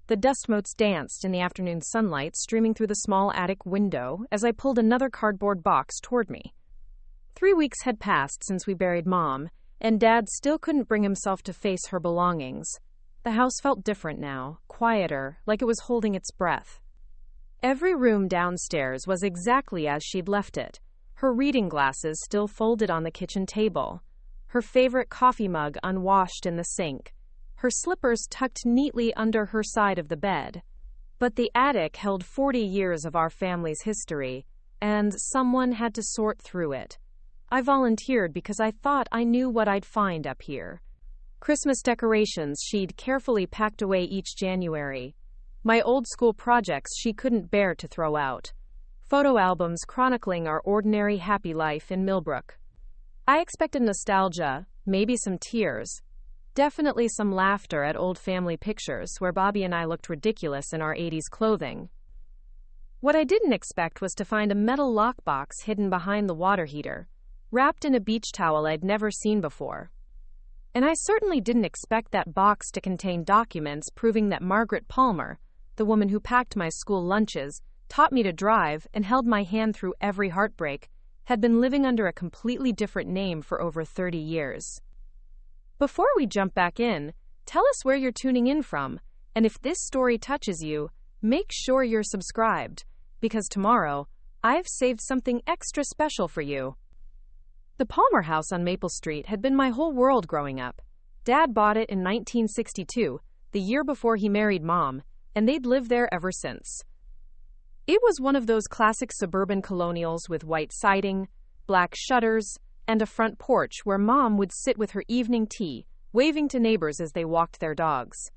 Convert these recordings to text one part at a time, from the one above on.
The dust motes danced in the afternoon sunlight streaming through the small attic window as I pulled another cardboard box toward me. 3 weeks had passed since we buried Mom, and Dad still couldn't bring himself to face her belongings. The house felt different now, quieter, like it was holding its breath. Every room downstairs was exactly as she'd left it, her reading glasses still folded on the kitchen table, her favorite coffee mug unwashed in the sink, her slippers tucked neatly under her side of the bed. But the attic held 40 years of our family's history, and someone had to sort through it. I volunteered because I thought I knew what I'd find up here. Christmas decorations she'd carefully packed away each January. My old school projects she couldn't bear to throw out. Photo albums chronicling our ordinary happy life in Millbrook. I expected nostalgia, maybe some tears. Definitely some laughter at old family pictures where Bobby and I looked ridiculous in our 80s clothing. What I didn't expect was to find a metal lockbox hidden behind the water heater, wrapped in a beach towel I'd never seen before. And I certainly didn't expect that box to contain documents proving that Margaret Palmer, the woman who packed my school lunches, taught me to drive, and held my hand through every heartbreak, had been living under a completely different name for over 30 years. Before we jump back in, tell us where you're tuning in from, and if this story touches you, make sure you're subscribed, because tomorrow, I've saved something extra special for you. The Palmer house on Maple Street had been my whole world growing up. Dad bought it in 1962, the year before he married Mom, and they'd lived there ever since. It was one of those classic suburban colonials with white siding, black shutters, and a front porch where Mom would sit with her evening tea, waving to neighbors as they walked their dogs.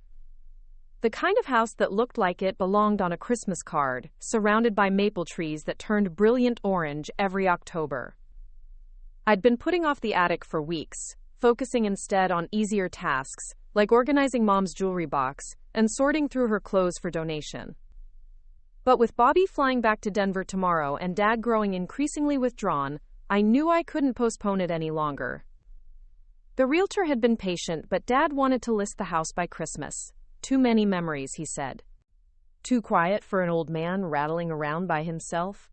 The kind of house that looked like it belonged on a Christmas card, surrounded by maple trees that turned brilliant orange every October. I'd been putting off the attic for weeks, focusing instead on easier tasks, like organizing Mom's jewelry box and sorting through her clothes for donation. But with Bobby flying back to Denver tomorrow and Dad growing increasingly withdrawn, I knew I couldn't postpone it any longer. The realtor had been patient, but Dad wanted to list the house by Christmas. Too many memories, he said. Too quiet for an old man rattling around by himself.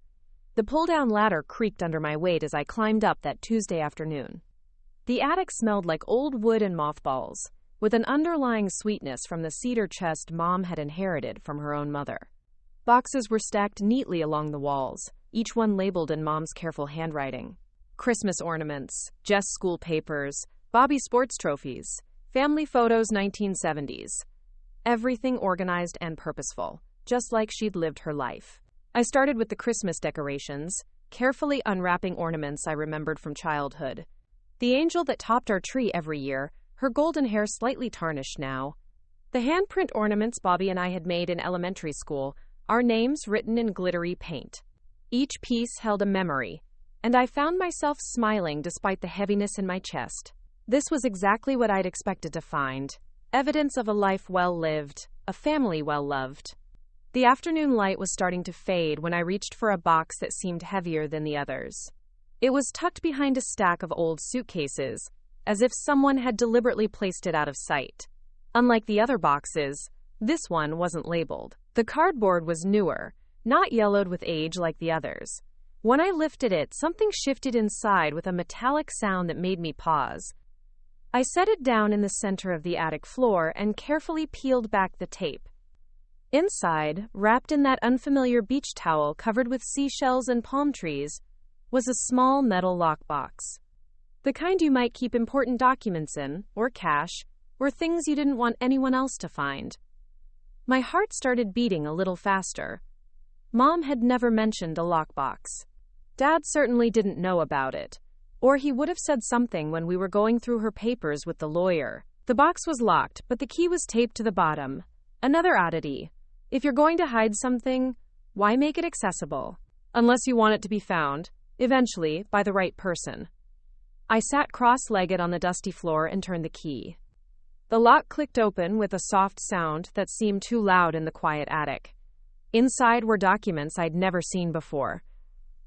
The pull-down ladder creaked under my weight as I climbed up that Tuesday afternoon. The attic smelled like old wood and mothballs, with an underlying sweetness from the cedar chest Mom had inherited from her own mother. Boxes were stacked neatly along the walls, each one labeled in Mom's careful handwriting. Christmas ornaments, Jess school papers, Bobby sports trophies, family photos 1970s. Everything organized and purposeful, just like she'd lived her life. I started with the Christmas decorations, carefully unwrapping ornaments I remembered from childhood. The angel that topped our tree every year, her golden hair slightly tarnished now. The handprint ornaments Bobby and I had made in elementary school, our names written in glittery paint. Each piece held a memory, and I found myself smiling despite the heaviness in my chest. This was exactly what I'd expected to find. Evidence of a life well lived, a family well loved. The afternoon light was starting to fade when I reached for a box that seemed heavier than the others. It was tucked behind a stack of old suitcases, as if someone had deliberately placed it out of sight. Unlike the other boxes, this one wasn't labeled. The cardboard was newer, not yellowed with age like the others. When I lifted it, something shifted inside with a metallic sound that made me pause. I set it down in the center of the attic floor and carefully peeled back the tape. Inside, wrapped in that unfamiliar beach towel covered with seashells and palm trees, was a small metal lockbox. The kind you might keep important documents in, or cash, or things you didn't want anyone else to find. My heart started beating a little faster. Mom had never mentioned a lockbox. Dad certainly didn't know about it, or he would have said something when we were going through her papers with the lawyer. The box was locked, but the key was taped to the bottom. Another oddity. If you're going to hide something, why make it accessible? Unless you want it to be found, eventually, by the right person. I sat cross-legged on the dusty floor and turned the key. The lock clicked open with a soft sound that seemed too loud in the quiet attic. Inside were documents I'd never seen before.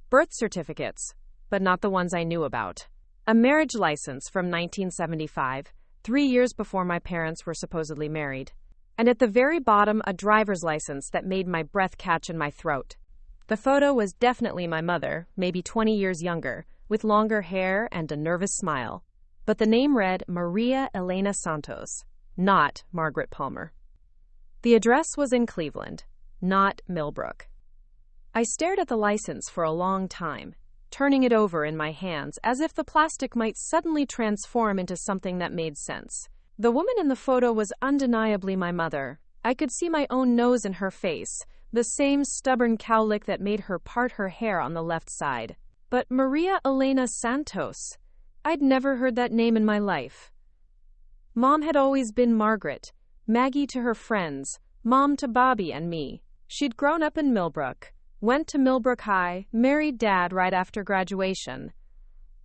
Birth certificates, but not the ones I knew about. A marriage license from 1975, 3 years before my parents were supposedly married. And at the very bottom, a driver's license that made my breath catch in my throat. The photo was definitely my mother, maybe 20 years younger, with longer hair and a nervous smile. But the name read Maria Elena Santos, not Margaret Palmer. The address was in Cleveland, not Millbrook. I stared at the license for a long time, turning it over in my hands as if the plastic might suddenly transform into something that made sense. The woman in the photo was undeniably my mother. I could see my own nose in her face, the same stubborn cowlick that made her part her hair on the left side. But Maria Elena Santos, I'd never heard that name in my life. Mom had always been Margaret, Maggie to her friends, Mom to Bobby and me. She'd grown up in Millbrook, went to Millbrook High, married Dad right after graduation.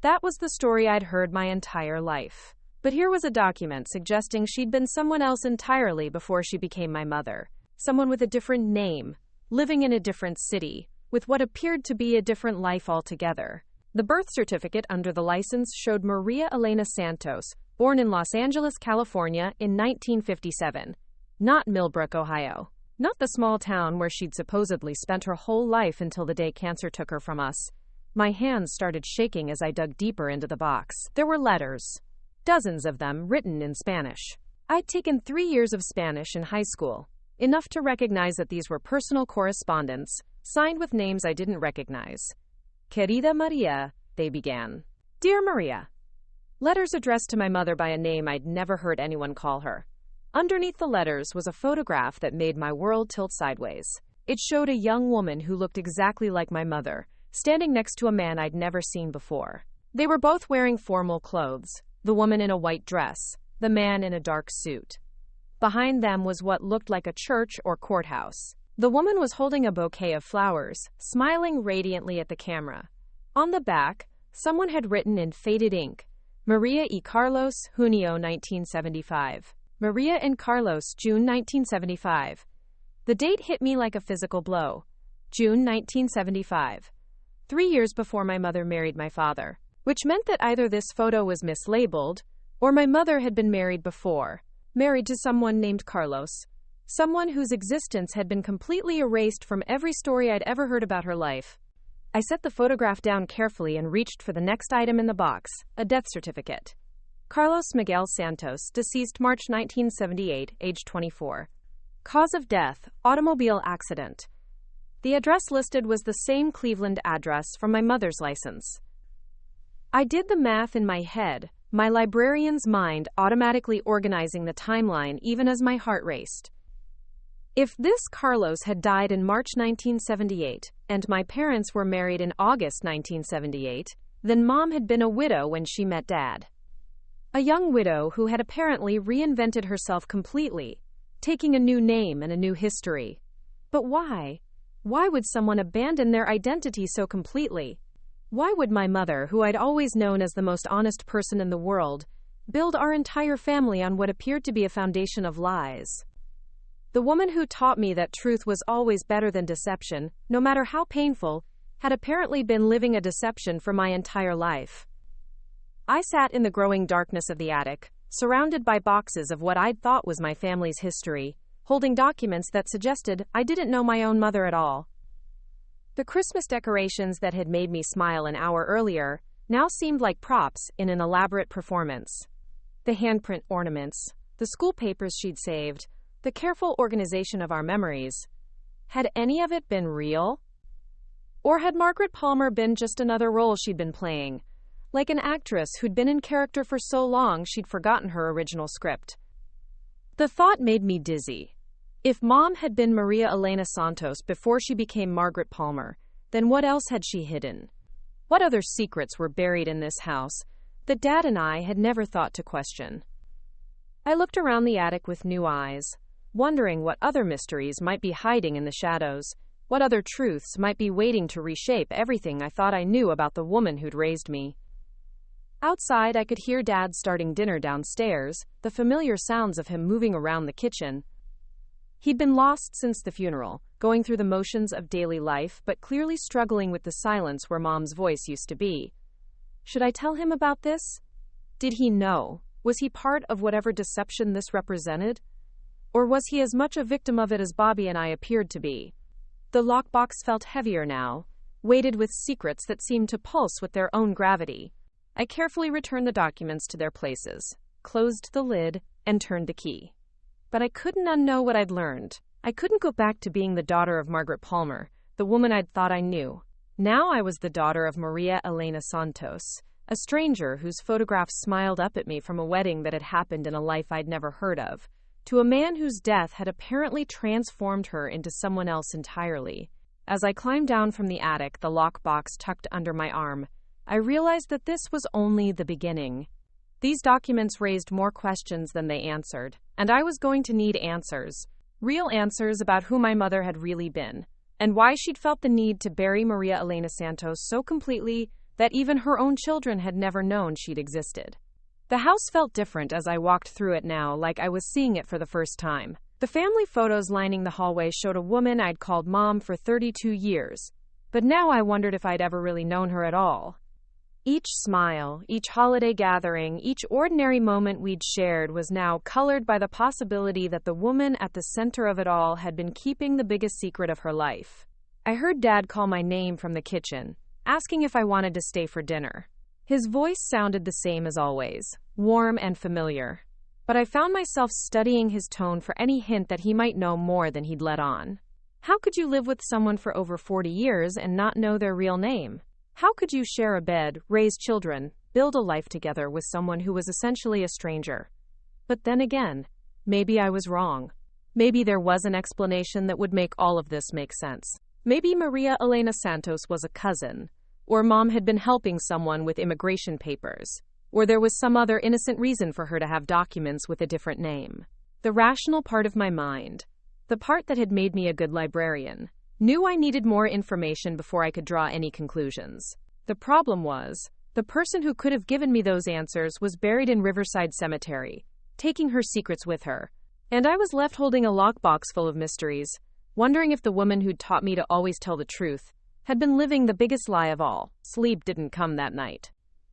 That was the story I'd heard my entire life. But here was a document suggesting she'd been someone else entirely before she became my mother. Someone with a different name, living in a different city, with what appeared to be a different life altogether. The birth certificate under the license showed Maria Elena Santos, born in Los Angeles, California in 1957, not Millbrook, Ohio. Not the small town where she'd supposedly spent her whole life until the day cancer took her from us. My hands started shaking as I dug deeper into the box. There were letters. Dozens of them written in Spanish. I'd taken 3 years of Spanish in high school, enough to recognize that these were personal correspondence, signed with names I didn't recognize. Querida Maria, they began. Dear Maria. Letters addressed to my mother by a name I'd never heard anyone call her. Underneath the letters was a photograph that made my world tilt sideways. It showed a young woman who looked exactly like my mother, standing next to a man I'd never seen before. They were both wearing formal clothes. The woman in a white dress, the man in a dark suit. Behind them was what looked like a church or courthouse. The woman was holding a bouquet of flowers, smiling radiantly at the camera. On the back, someone had written in faded ink, Maria y Carlos, Junio 1975. Maria and Carlos, June 1975. The date hit me like a physical blow. June 1975. 3 years before my mother married my father. Which meant that either this photo was mislabeled, or my mother had been married before, married to someone named Carlos, someone whose existence had been completely erased from every story I'd ever heard about her life. I set the photograph down carefully and reached for the next item in the box, a death certificate. Carlos Miguel Santos, deceased March 1978, age 24. Cause of death, automobile accident. The address listed was the same Cleveland address from my mother's license. I did the math in my head, my librarian's mind automatically organizing the timeline even as my heart raced. If this Carlos had died in March 1978, and my parents were married in August 1978, then Mom had been a widow when she met Dad. A young widow who had apparently reinvented herself completely, taking a new name and a new history. But why? Why would someone abandon their identity so completely? Why would my mother, who I'd always known as the most honest person in the world, build our entire family on what appeared to be a foundation of lies? The woman who taught me that truth was always better than deception, no matter how painful, had apparently been living a deception for my entire life. I sat in the growing darkness of the attic, surrounded by boxes of what I'd thought was my family's history, holding documents that suggested I didn't know my own mother at all. The Christmas decorations that had made me smile an hour earlier now seemed like props in an elaborate performance. The handprint ornaments, the school papers she'd saved, the careful organization of our memories. Had any of it been real? Or had Margaret Palmer been just another role she'd been playing, like an actress who'd been in character for so long she'd forgotten her original script? The thought made me dizzy. If Mom had been Maria Elena Santos before she became Margaret Palmer, then what else had she hidden? What other secrets were buried in this house that Dad and I had never thought to question? I looked around the attic with new eyes, wondering what other mysteries might be hiding in the shadows, what other truths might be waiting to reshape everything I thought I knew about the woman who'd raised me. Outside, I could hear Dad starting dinner downstairs, the familiar sounds of him moving around the kitchen. He'd been lost since the funeral, going through the motions of daily life but clearly struggling with the silence where Mom's voice used to be. Should I tell him about this? Did he know? Was he part of whatever deception this represented? Or was he as much a victim of it as Bobby and I appeared to be? The lockbox felt heavier now, weighted with secrets that seemed to pulse with their own gravity. I carefully returned the documents to their places, closed the lid, and turned the key. But I couldn't unknow what I'd learned. I couldn't go back to being the daughter of Margaret Palmer, the woman I'd thought I knew. Now I was the daughter of Maria Elena Santos, a stranger whose photograph smiled up at me from a wedding that had happened in a life I'd never heard of, to a man whose death had apparently transformed her into someone else entirely. As I climbed down from the attic, the lockbox tucked under my arm, I realized that this was only the beginning. These documents raised more questions than they answered, and I was going to need answers. Real answers about who my mother had really been, and why she'd felt the need to bury Maria Elena Santos so completely that even her own children had never known she'd existed. The house felt different as I walked through it now, like I was seeing it for the first time. The family photos lining the hallway showed a woman I'd called Mom for 32 years, but now I wondered if I'd ever really known her at all. Each smile, each holiday gathering, each ordinary moment we'd shared was now colored by the possibility that the woman at the center of it all had been keeping the biggest secret of her life. I heard Dad call my name from the kitchen, asking if I wanted to stay for dinner. His voice sounded the same as always, warm and familiar, but I found myself studying his tone for any hint that he might know more than he'd let on. How could you live with someone for over 40 years and not know their real name? How could you share a bed, raise children, build a life together with someone who was essentially a stranger? But then again, maybe I was wrong. Maybe there was an explanation that would make all of this make sense. Maybe Maria Elena Santos was a cousin, or Mom had been helping someone with immigration papers, or there was some other innocent reason for her to have documents with a different name. The rational part of my mind, the part that had made me a good librarian, knew I needed more information before I could draw any conclusions. The problem was, the person who could have given me those answers was buried in Riverside Cemetery, taking her secrets with her, and I was left holding a lockbox full of mysteries, wondering if the woman who'd taught me to always tell the truth had been living the biggest lie of all. Sleep didn't come that night.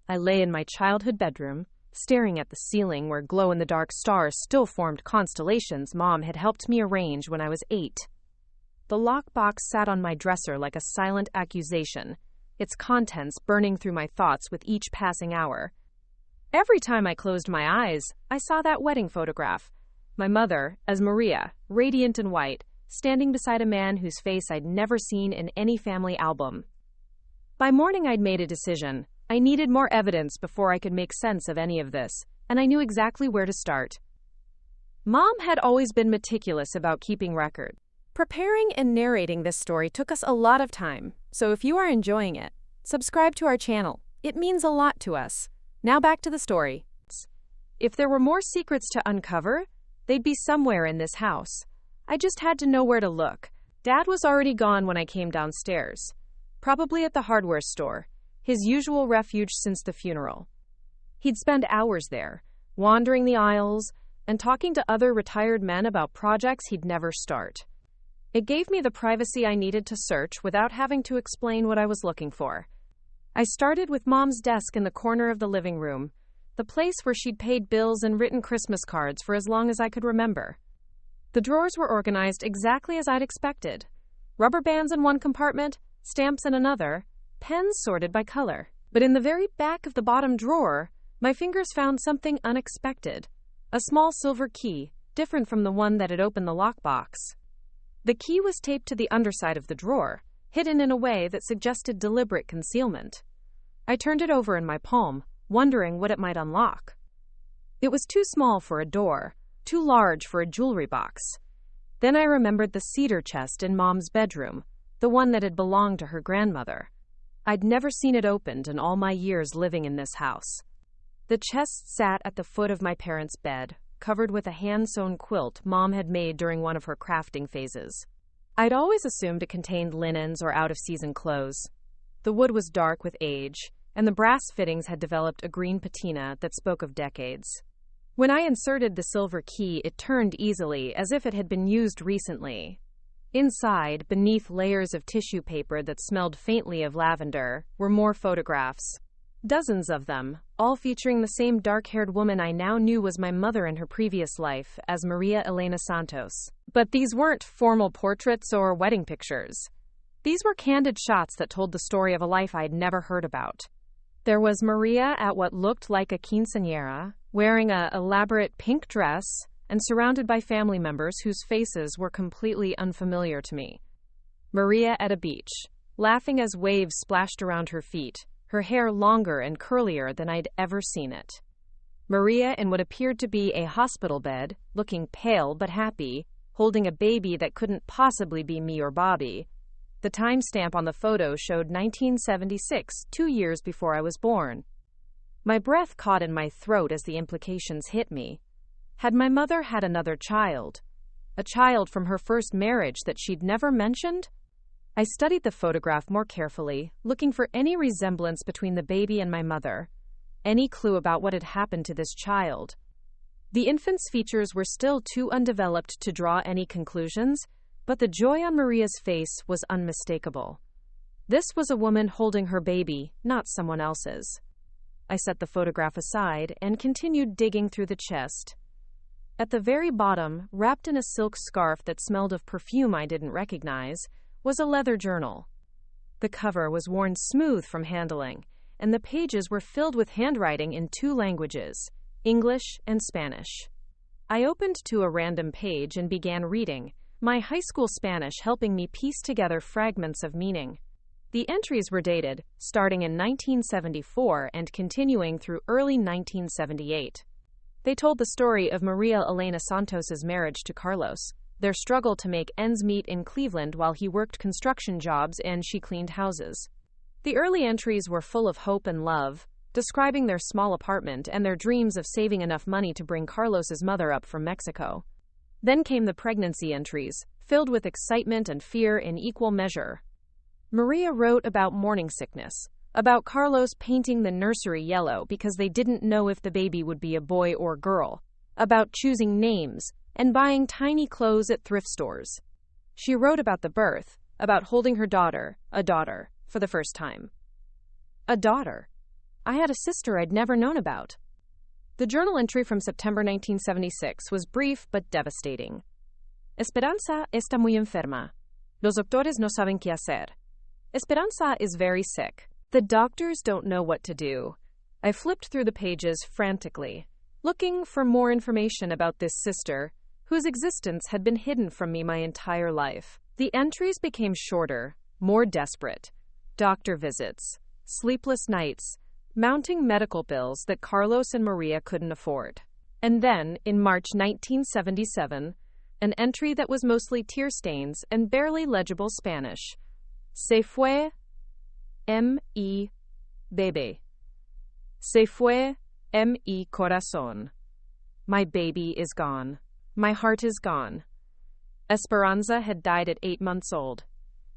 I lay in my childhood bedroom, staring at the ceiling where glow-in-the-dark stars still formed constellations Mom had helped me arrange when I was 8. The lockbox sat on my dresser like a silent accusation, its contents burning through my thoughts with each passing hour. Every time I closed my eyes, I saw that wedding photograph. My mother, as Maria, radiant and white, standing beside a man whose face I'd never seen in any family album. By morning, I'd made a decision. I needed more evidence before I could make sense of any of this, and I knew exactly where to start. Mom had always been meticulous about keeping record. Preparing and narrating this story took us a lot of time, so if you are enjoying it, subscribe to our channel. It means a lot to us. Now back to the story. If there were more secrets to uncover, they'd be somewhere in this house. I just had to know where to look. Dad was already gone when I came downstairs, probably at the hardware store, his usual refuge since the funeral. He'd spend hours there, wandering the aisles and talking to other retired men about projects he'd never start. It gave me the privacy I needed to search without having to explain what I was looking for. I started with Mom's desk in the corner of the living room, the place where she'd paid bills and written Christmas cards for as long as I could remember. The drawers were organized exactly as I'd expected. Rubber bands in one compartment, stamps in another, pens sorted by color. But in the very back of the bottom drawer, my fingers found something unexpected. A small silver key, different from the one that had opened the lockbox. The key was taped to the underside of the drawer, hidden in a way that suggested deliberate concealment. I turned it over in my palm, wondering what it might unlock. It was too small for a door, too large for a jewelry box. Then I remembered the cedar chest in Mom's bedroom, the one that had belonged to her grandmother. I'd never seen it opened in all my years living in this house. The chest sat at the foot of my parents' bed, covered with a hand-sewn quilt Mom had made during one of her crafting phases. I'd always assumed it contained linens or out-of-season clothes. The wood was dark with age, and the brass fittings had developed a green patina that spoke of decades. When I inserted the silver key, it turned easily, as if it had been used recently. Inside, beneath layers of tissue paper that smelled faintly of lavender, were more photographs. Dozens of them, all featuring the same dark-haired woman I now knew was my mother in her previous life as Maria Elena Santos. But these weren't formal portraits or wedding pictures. These were candid shots that told the story of a life I'd never heard about. There was Maria at what looked like a quinceañera, wearing an elaborate pink dress and surrounded by family members whose faces were completely unfamiliar to me. Maria at a beach, laughing as waves splashed around her feet, her hair longer and curlier than I'd ever seen it. Maria in what appeared to be a hospital bed, looking pale but happy, holding a baby that couldn't possibly be me or Bobby. The timestamp on the photo showed 1976, 2 years before I was born. My breath caught in my throat as the implications hit me. Had my mother had another child? A child from her first marriage that she'd never mentioned? I studied the photograph more carefully, looking for any resemblance between the baby and my mother, any clue about what had happened to this child. The infant's features were still too undeveloped to draw any conclusions, but the joy on Maria's face was unmistakable. This was a woman holding her baby, not someone else's. I set the photograph aside and continued digging through the chest. At the very bottom, wrapped in a silk scarf that smelled of perfume I didn't recognize, was a leather journal. The cover was worn smooth from handling, and the pages were filled with handwriting in 2 languages, English and Spanish. I opened to a random page and began reading, my high school Spanish helping me piece together fragments of meaning. The entries were dated, starting in 1974 and continuing through early 1978. They told the story of Maria Elena Santos's marriage to Carlos, their struggle to make ends meet in Cleveland while he worked construction jobs and she cleaned houses. The early entries were full of hope and love, describing their small apartment and their dreams of saving enough money to bring Carlos's mother up from Mexico. Then came the pregnancy entries, filled with excitement and fear in equal measure. Maria wrote about morning sickness, about Carlos painting the nursery yellow because they didn't know if the baby would be a boy or girl, about choosing names, and buying tiny clothes at thrift stores. She wrote about the birth, about holding her daughter, a daughter, for the first time. A daughter. I had a sister I'd never known about. The journal entry from September 1976 was brief but devastating. Esperanza está muy enferma. Los doctores no saben qué hacer. Esperanza is very sick. The doctors don't know what to do. I flipped through the pages frantically, looking for more information about this sister, whose existence had been hidden from me my entire life. The entries became shorter, more desperate. Doctor visits, sleepless nights, mounting medical bills that Carlos and Maria couldn't afford. And then, in March 1977, an entry that was mostly tear stains and barely legible Spanish. Se fue mi bebé. Se fue mi corazón. My baby is gone. My heart is gone. Esperanza had died at 8 months old.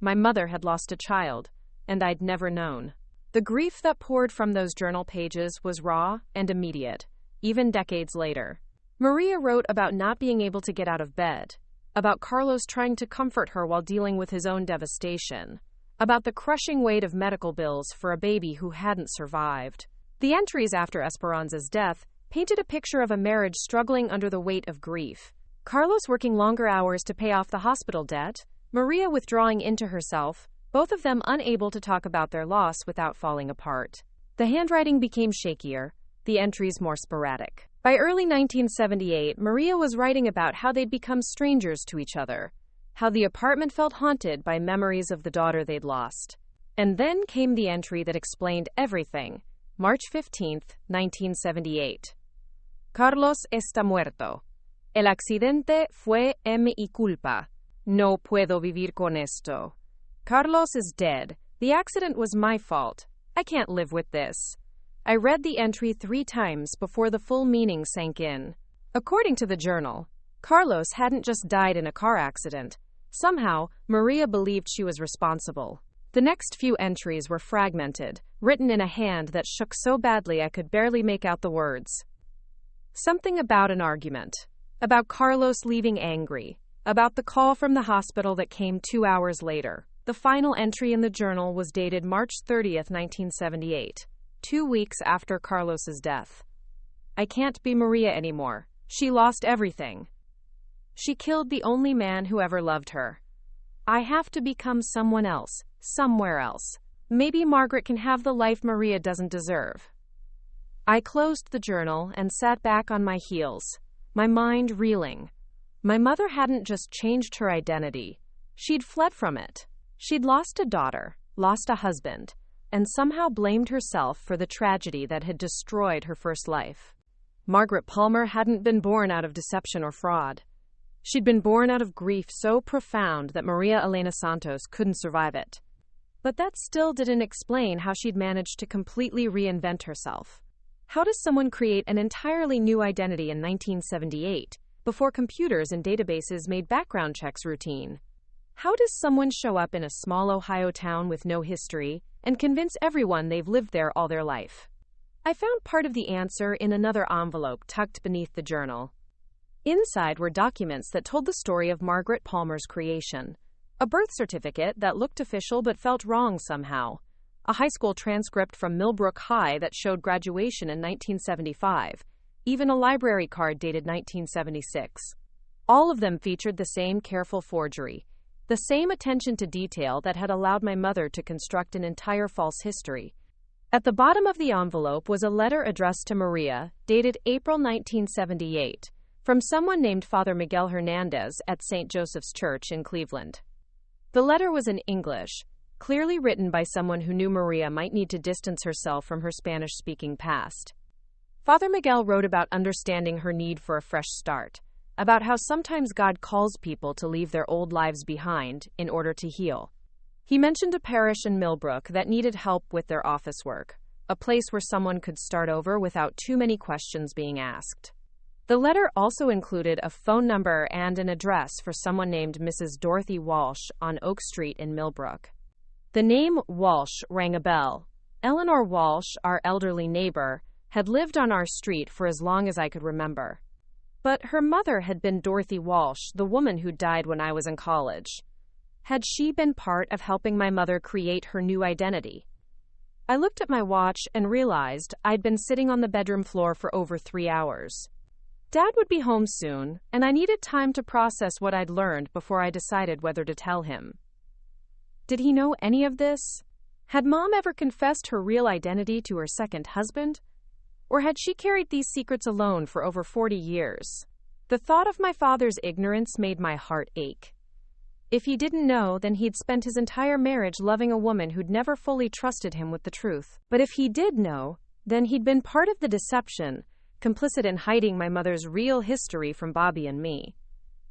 My mother had lost a child, and I'd never known. The grief that poured from those journal pages was raw and immediate, even decades later. Maria wrote about not being able to get out of bed, about Carlos trying to comfort her while dealing with his own devastation, about the crushing weight of medical bills for a baby who hadn't survived. The entries after Esperanza's death painted a picture of a marriage struggling under the weight of grief. Carlos working longer hours to pay off the hospital debt, Maria withdrawing into herself, both of them unable to talk about their loss without falling apart. The handwriting became shakier, the entries more sporadic. By early 1978, Maria was writing about how they'd become strangers to each other, how the apartment felt haunted by memories of the daughter they'd lost. And then came the entry that explained everything. March 15, 1978. Carlos está muerto. El accidente fue mi culpa. No puedo vivir con esto. Carlos is dead. The accident was my fault. I can't live with this. I read the entry 3 times before the full meaning sank in. According to the journal, Carlos hadn't just died in a car accident. Somehow, Maria believed she was responsible. The next few entries were fragmented, written in a hand that shook so badly I could barely make out the words. Something about an argument, about Carlos leaving angry, about the call from the hospital that came 2 hours later. The final entry in the journal was dated March 30, 1978. 2 weeks after Carlos's death. I can't be Maria anymore. She lost everything. She killed the only man who ever loved her. I have to become someone else, somewhere else. Maybe Margaret can have the life Maria doesn't deserve. I closed the journal and sat back on my heels, my mind reeling. My mother hadn't just changed her identity. She'd fled from it. She'd lost a daughter, lost a husband, and somehow blamed herself for the tragedy that had destroyed her first life. Margaret Palmer hadn't been born out of deception or fraud. She'd been born out of grief so profound that Maria Elena Santos couldn't survive it. But that still didn't explain how she'd managed to completely reinvent herself. How does someone create an entirely new identity in 1978, before computers and databases made background checks routine? How does someone show up in a small Ohio town with no history and convince everyone they've lived there all their life? I found part of the answer in another envelope tucked beneath the journal. Inside were documents that told the story of Margaret Palmer's creation. A birth certificate that looked official but felt wrong somehow. A high school transcript from Millbrook High that showed graduation in 1975. Even a library card dated 1976. All of them featured the same careful forgery, the same attention to detail that had allowed my mother to construct an entire false history. At the bottom of the envelope was a letter addressed to Maria, dated April 1978, from someone named Father Miguel Hernandez at St. Joseph's Church in Cleveland. The letter was in English, clearly written by someone who knew Maria might need to distance herself from her Spanish-speaking past. Father Miguel wrote about understanding her need for a fresh start, about how sometimes God calls people to leave their old lives behind in order to heal. He mentioned a parish in Millbrook that needed help with their office work, a place where someone could start over without too many questions being asked. The letter also included a phone number and an address for someone named Mrs. Dorothy Walsh on Oak Street in Millbrook. The name Walsh rang a bell. Eleanor Walsh, our elderly neighbor, had lived on our street for as long as I could remember. But her mother had been Dorothy Walsh, the woman who died when I was in college. Had she been part of helping my mother create her new identity? I looked at my watch and realized I'd been sitting on the bedroom floor for over 3 hours. Dad would be home soon, and I needed time to process what I'd learned before I decided whether to tell him. Did he know any of this? Had Mom ever confessed her real identity to her second husband? Or had she carried these secrets alone for over 40 years? The thought of my father's ignorance made my heart ache. If he didn't know, then he'd spent his entire marriage loving a woman who'd never fully trusted him with the truth. But if he did know, then he'd been part of the deception, complicit in hiding my mother's real history from Bobby and me.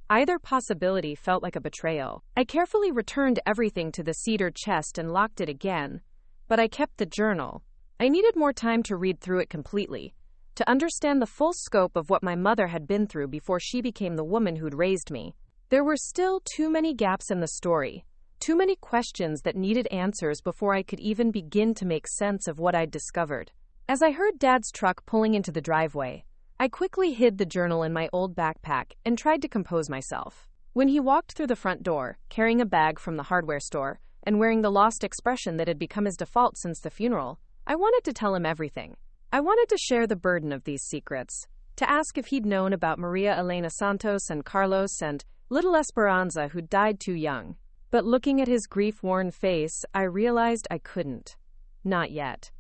Either possibility felt like a betrayal. I carefully returned everything to the cedar chest and locked it again, but I kept the journal. I needed more time to read through it completely, to understand the full scope of what my mother had been through before she became the woman who'd raised me. There were still too many gaps in the story, too many questions that needed answers before I could even begin to make sense of what I'd discovered. As I heard Dad's truck pulling into the driveway, I quickly hid the journal in my old backpack and tried to compose myself. When he walked through the front door, carrying a bag from the hardware store, and wearing the lost expression that had become his default since the funeral, I wanted to tell him everything. I wanted to share the burden of these secrets, to ask if he'd known about Maria Elena Santos and Carlos and little Esperanza, who died too young. But looking at his grief-worn face, I realized I couldn't. Not yet.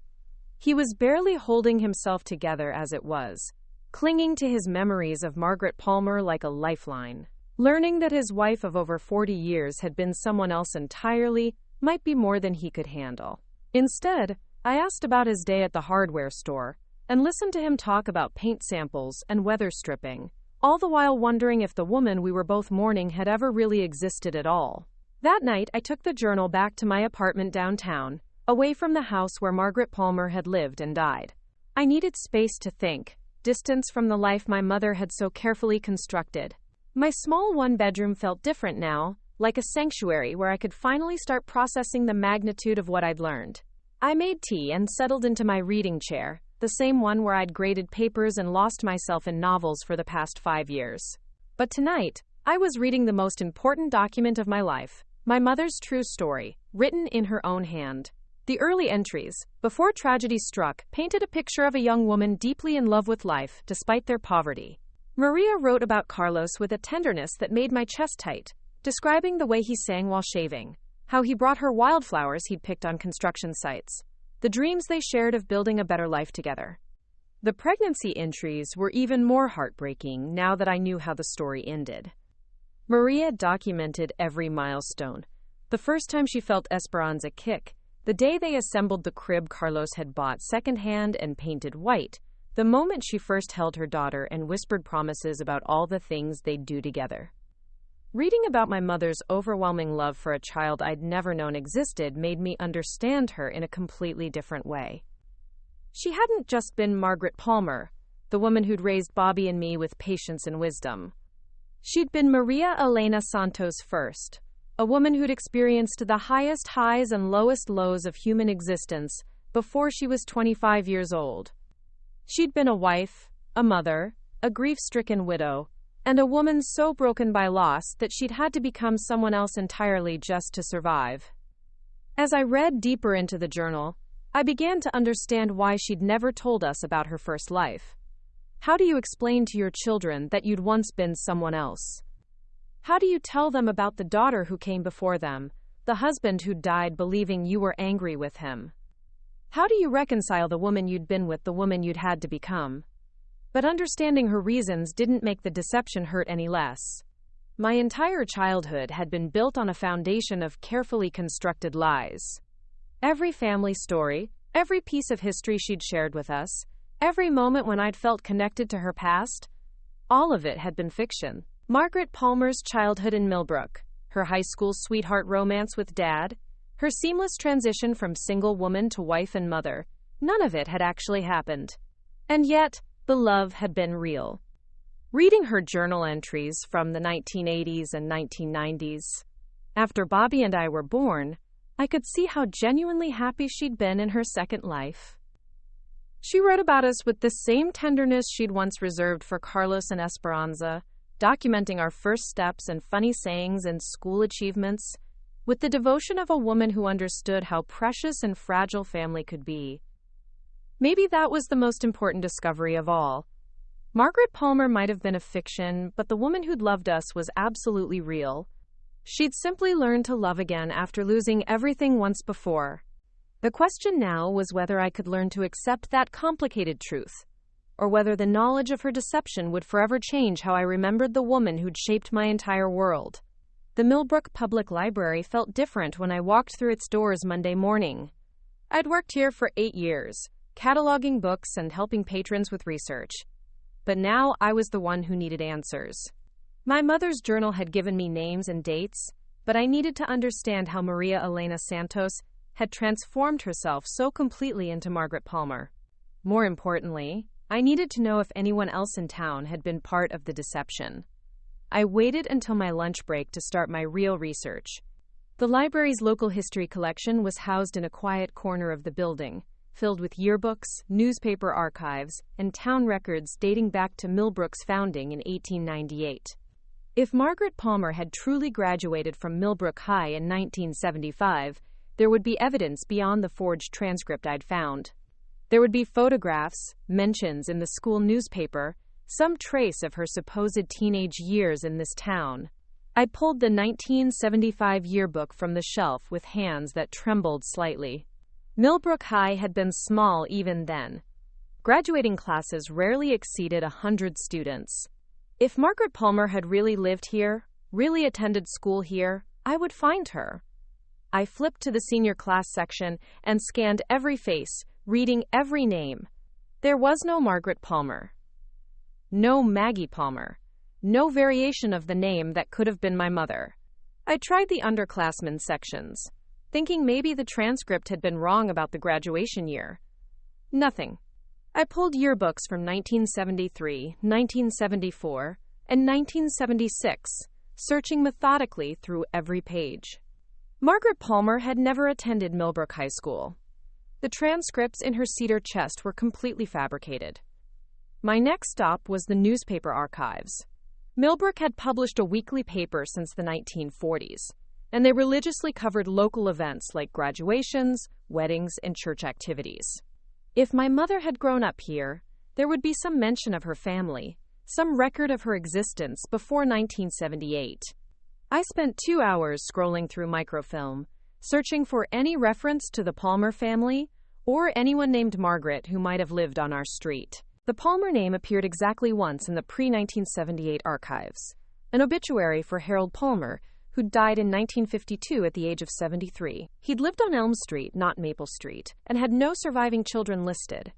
He was barely holding himself together as it was, clinging to his memories of Margaret Palmer like a lifeline. Learning that his wife of over 40 years had been someone else entirely might be more than he could handle. Instead, I asked about his day at the hardware store and listened to him talk about paint samples and weather stripping, all the while wondering if the woman we were both mourning had ever really existed at all. That night, I took the journal back to my apartment downtown, away from the house where Margaret Palmer had lived and died. I needed space to think, distance from the life my mother had so carefully constructed. My small one-bedroom felt different now, like a sanctuary where I could finally start processing the magnitude of what I'd learned. I made tea and settled into my reading chair, the same one where I'd graded papers and lost myself in novels for the past 5 years. But tonight, I was reading the most important document of my life, my mother's true story, written in her own hand. The early entries, before tragedy struck, painted a picture of a young woman deeply in love with life, despite their poverty. Maria wrote about Carlos with a tenderness that made my chest tight, describing the way he sang while shaving, how he brought her wildflowers he'd picked on construction sites, the dreams they shared of building a better life together. The pregnancy entries were even more heartbreaking now that I knew how the story ended. Maria documented every milestone. The first time she felt Esperanza kick, the day they assembled the crib Carlos had bought secondhand and painted white, the moment she first held her daughter and whispered promises about all the things they'd do together. Reading about my mother's overwhelming love for a child I'd never known existed made me understand her in a completely different way. She hadn't just been Margaret Palmer, the woman who'd raised Bobby and me with patience and wisdom. She'd been Maria Elena Santos first, a woman who'd experienced the highest highs and lowest lows of human existence before she was 25 years old. She'd been a wife, a mother, a grief-stricken widow, and a woman so broken by loss that she'd had to become someone else entirely just to survive. As I read deeper into the journal, I began to understand why she'd never told us about her first life. How do you explain to your children that you'd once been someone else? How do you tell them about the daughter who came before them, the husband who died believing you were angry with him? How do you reconcile the woman you'd been with the woman you'd had to become? But understanding her reasons didn't make the deception hurt any less. My entire childhood had been built on a foundation of carefully constructed lies. Every family story, every piece of history she'd shared with us, every moment when I'd felt connected to her past, all of it had been fiction. Margaret Palmer's childhood in Millbrook, her high school sweetheart romance with Dad, her seamless transition from single woman to wife and mother, none of it had actually happened. And yet, the love had been real. Reading her journal entries from the 1980s and 1990s, after Bobby and I were born, I could see how genuinely happy she'd been in her second life. She wrote about us with the same tenderness she'd once reserved for Carlos and Esperanza, documenting our first steps and funny sayings and school achievements, with the devotion of a woman who understood how precious and fragile family could be. Maybe that was the most important discovery of all. Margaret Palmer might have been a fiction, but the woman who'd loved us was absolutely real. She'd simply learned to love again after losing everything once before. The question now was whether I could learn to accept that complicated truth, or whether the knowledge of her deception would forever change how I remembered the woman who'd shaped my entire world. The Millbrook Public Library felt different when I walked through its doors Monday morning. I'd worked here for 8 years, cataloging books and helping patrons with research. But now I was the one who needed answers. My mother's journal had given me names and dates, but I needed to understand how Maria Elena Santos had transformed herself so completely into Margaret Palmer. More importantly, I needed to know if anyone else in town had been part of the deception. I waited until my lunch break to start my real research. The library's local history collection was housed in a quiet corner of the building, filled with yearbooks, newspaper archives, and town records dating back to Millbrook's founding in 1898. If Margaret Palmer had truly graduated from Millbrook High in 1975, there would be evidence beyond the forged transcript I'd found. There would be photographs, mentions in the school newspaper, some trace of her supposed teenage years in this town. I pulled the 1975 yearbook from the shelf with hands that trembled slightly. Millbrook High had been small even then. Graduating classes rarely exceeded 100 students. If Margaret Palmer had really lived here, really attended school here, I would find her. I flipped to the senior class section and scanned every face, reading every name. There was no Margaret Palmer. No Maggie Palmer. No variation of the name that could have been my mother. I tried the underclassmen sections, thinking maybe the transcript had been wrong about the graduation year. Nothing. I pulled yearbooks from 1973, 1974, and 1976, searching methodically through every page. Margaret Palmer had never attended Millbrook High School. The transcripts in her cedar chest were completely fabricated. My next stop was the newspaper archives. Millbrook had published a weekly paper since the 1940s. and they religiously covered local events like graduations, weddings, and church activities. If my mother had grown up here, there would be some mention of her family, some record of her existence before 1978. I spent 2 hours scrolling through microfilm, searching for any reference to the Palmer family or anyone named Margaret who might have lived on our street. The Palmer name appeared exactly once in the pre-1978 archives, an obituary for Harold Palmer, who died in 1952 at the age of 73. He'd lived on Elm Street, not Maple Street, and had no surviving children listed.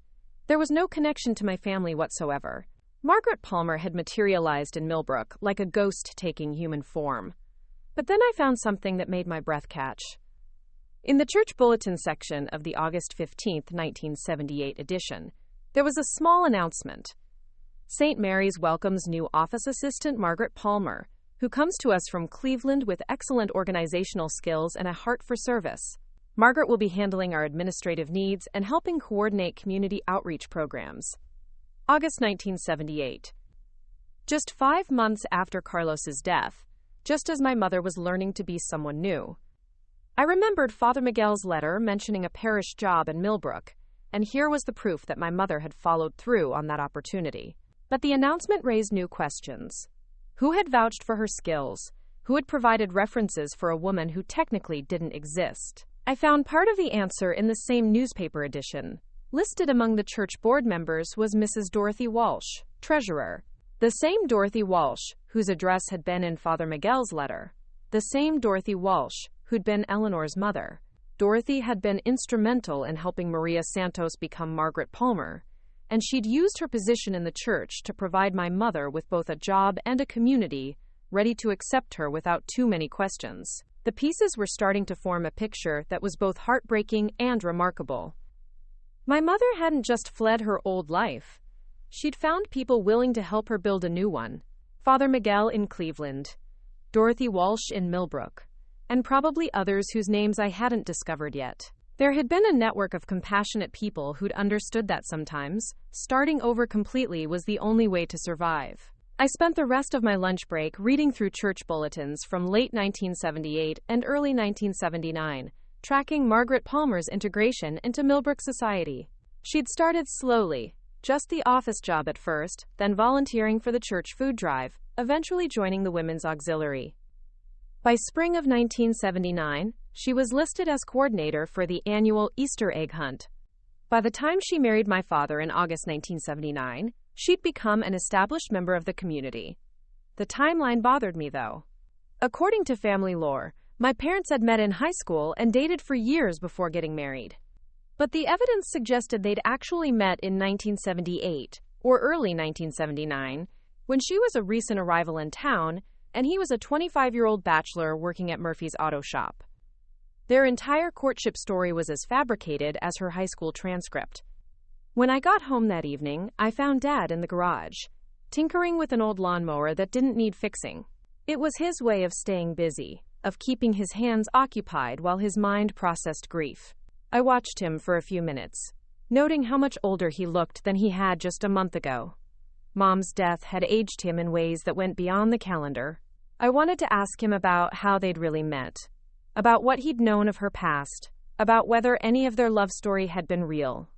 There was no connection to my family whatsoever. Margaret Palmer had materialized in Millbrook like a ghost taking human form. But then I found something that made my breath catch. In the church bulletin section of the August 15, 1978 edition, there was a small announcement. St. Mary's welcomes new office assistant Margaret Palmer, who comes to us from Cleveland with excellent organizational skills and a heart for service. Margaret will be handling our administrative needs and helping coordinate community outreach programs. August 1978. Just 5 months after Carlos's death, just as my mother was learning to be someone new, I remembered Father Miguel's letter mentioning a parish job in Millbrook, and here was the proof that my mother had followed through on that opportunity. But the announcement raised new questions. Who had vouched for her skills? Who had provided references for a woman who technically didn't exist? I found part of the answer in the same newspaper edition. Listed among the church board members was Mrs. Dorothy Walsh, treasurer. The same Dorothy Walsh, whose address had been in Father Miguel's letter. The same Dorothy Walsh, who'd been Eleanor's mother. Dorothy had been instrumental in helping Maria Santos become Margaret Palmer, and she'd used her position in the church to provide my mother with both a job and a community ready to accept her without too many questions. The pieces were starting to form a picture that was both heartbreaking and remarkable. My mother hadn't just fled her old life. She'd found people willing to help her build a new one. Father Miguel in Cleveland, Dorothy Walsh in Millbrook, and probably others whose names I hadn't discovered yet. There had been a network of compassionate people who'd understood that sometimes starting over completely was the only way to survive. I spent the rest of my lunch break reading through church bulletins from late 1978 and early 1979, tracking Margaret Palmer's integration into Millbrook society. She'd started slowly, just the office job at first, then volunteering for the church food drive, eventually joining the Women's Auxiliary. By spring of 1979, she was listed as coordinator for the annual Easter egg hunt. By the time she married my father in August 1979, she'd become an established member of the community. The timeline bothered me, though. According to family lore, my parents had met in high school and dated for years before getting married. But the evidence suggested they'd actually met in 1978, or early 1979, when she was a recent arrival in town, and he was a 25-year-old bachelor working at Murphy's auto shop. Their entire courtship story was as fabricated as her high school transcript. When I got home that evening, I found Dad in the garage, tinkering with an old lawnmower that didn't need fixing. It was his way of staying busy, of keeping his hands occupied while his mind processed grief. I watched him for a few minutes, noting how much older he looked than he had just a month ago. Mom's death had aged him in ways that went beyond the calendar. I wanted to ask him about how they'd really met, about what he'd known of her past, about whether any of their love story had been real.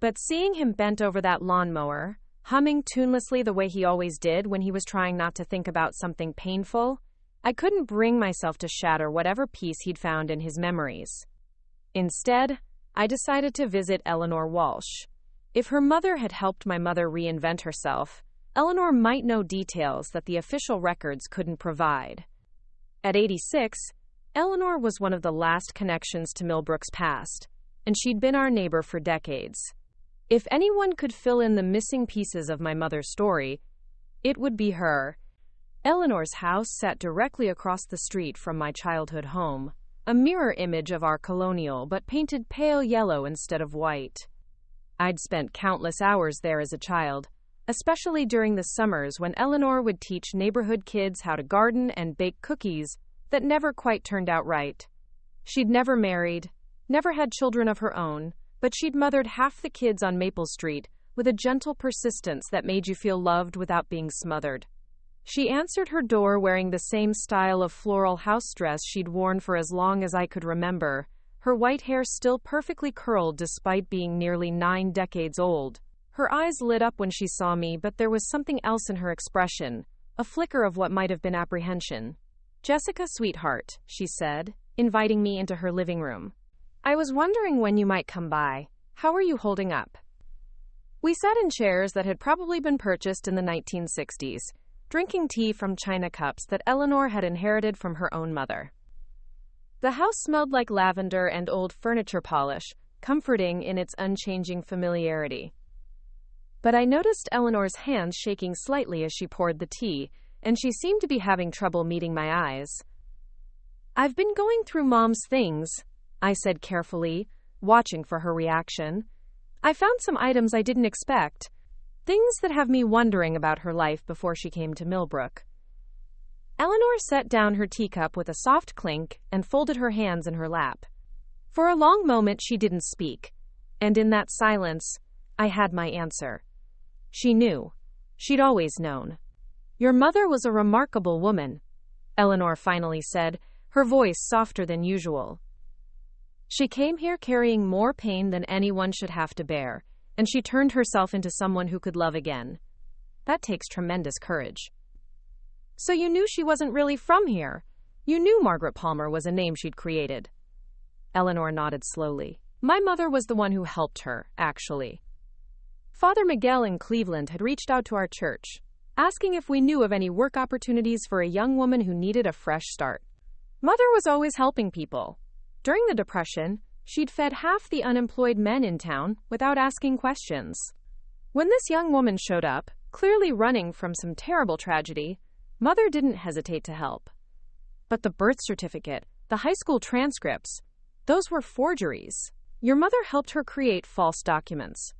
But seeing him bent over that lawnmower, humming tunelessly the way he always did when he was trying not to think about something painful, I couldn't bring myself to shatter whatever peace he'd found in his memories. Instead, I decided to visit Eleanor Walsh. If her mother had helped my mother reinvent herself, Eleanor might know details that the official records couldn't provide. At 86, Eleanor was one of the last connections to Millbrook's past, and she'd been our neighbor for decades. If anyone could fill in the missing pieces of my mother's story, it would be her. Eleanor's house sat directly across the street from my childhood home, a mirror image of our colonial but painted pale yellow instead of white. I'd spent countless hours there as a child, especially during the summers when Eleanor would teach neighborhood kids how to garden and bake cookies that never quite turned out right. She'd never married, never had children of her own, but she'd mothered half the kids on Maple Street with a gentle persistence that made you feel loved without being smothered. She answered her door wearing the same style of floral house dress she'd worn for as long as I could remember, her white hair still perfectly curled despite being nearly 9 decades old. Her eyes lit up when she saw me, but there was something else in her expression, a flicker of what might have been apprehension. "Jessica, sweetheart," she said, inviting me into her living room. "I was wondering when you might come by. How are you holding up?" We sat in chairs that had probably been purchased in the 1960s, drinking tea from china cups that Eleanor had inherited from her own mother. The house smelled like lavender and old furniture polish, comforting in its unchanging familiarity. But I noticed Eleanor's hands shaking slightly as she poured the tea, and she seemed to be having trouble meeting my eyes. "I've been going through Mom's things," I said carefully, watching for her reaction. "I found some items I didn't expect, things that have me wondering about her life before she came to Millbrook." Eleanor set down her teacup with a soft clink and folded her hands in her lap. For a long moment she didn't speak, and in that silence, I had my answer. She knew. She'd always known. "Your mother was a remarkable woman," Eleanor finally said, her voice softer than usual. "She came here carrying more pain than anyone should have to bear, and she turned herself into someone who could love again. That takes tremendous courage." "So you knew she wasn't really from here? You knew Margaret Palmer was a name she'd created?" Eleanor nodded slowly. "My mother was the one who helped her, actually. Father Miguel in Cleveland had reached out to our church, asking if we knew of any work opportunities for a young woman who needed a fresh start. Mother was always helping people. During the Depression, she'd fed half the unemployed men in town without asking questions. When this young woman showed up, clearly running from some terrible tragedy, Mother didn't hesitate to help. But the birth certificate, the high school transcripts, those were forgeries. Your mother helped her create false documents.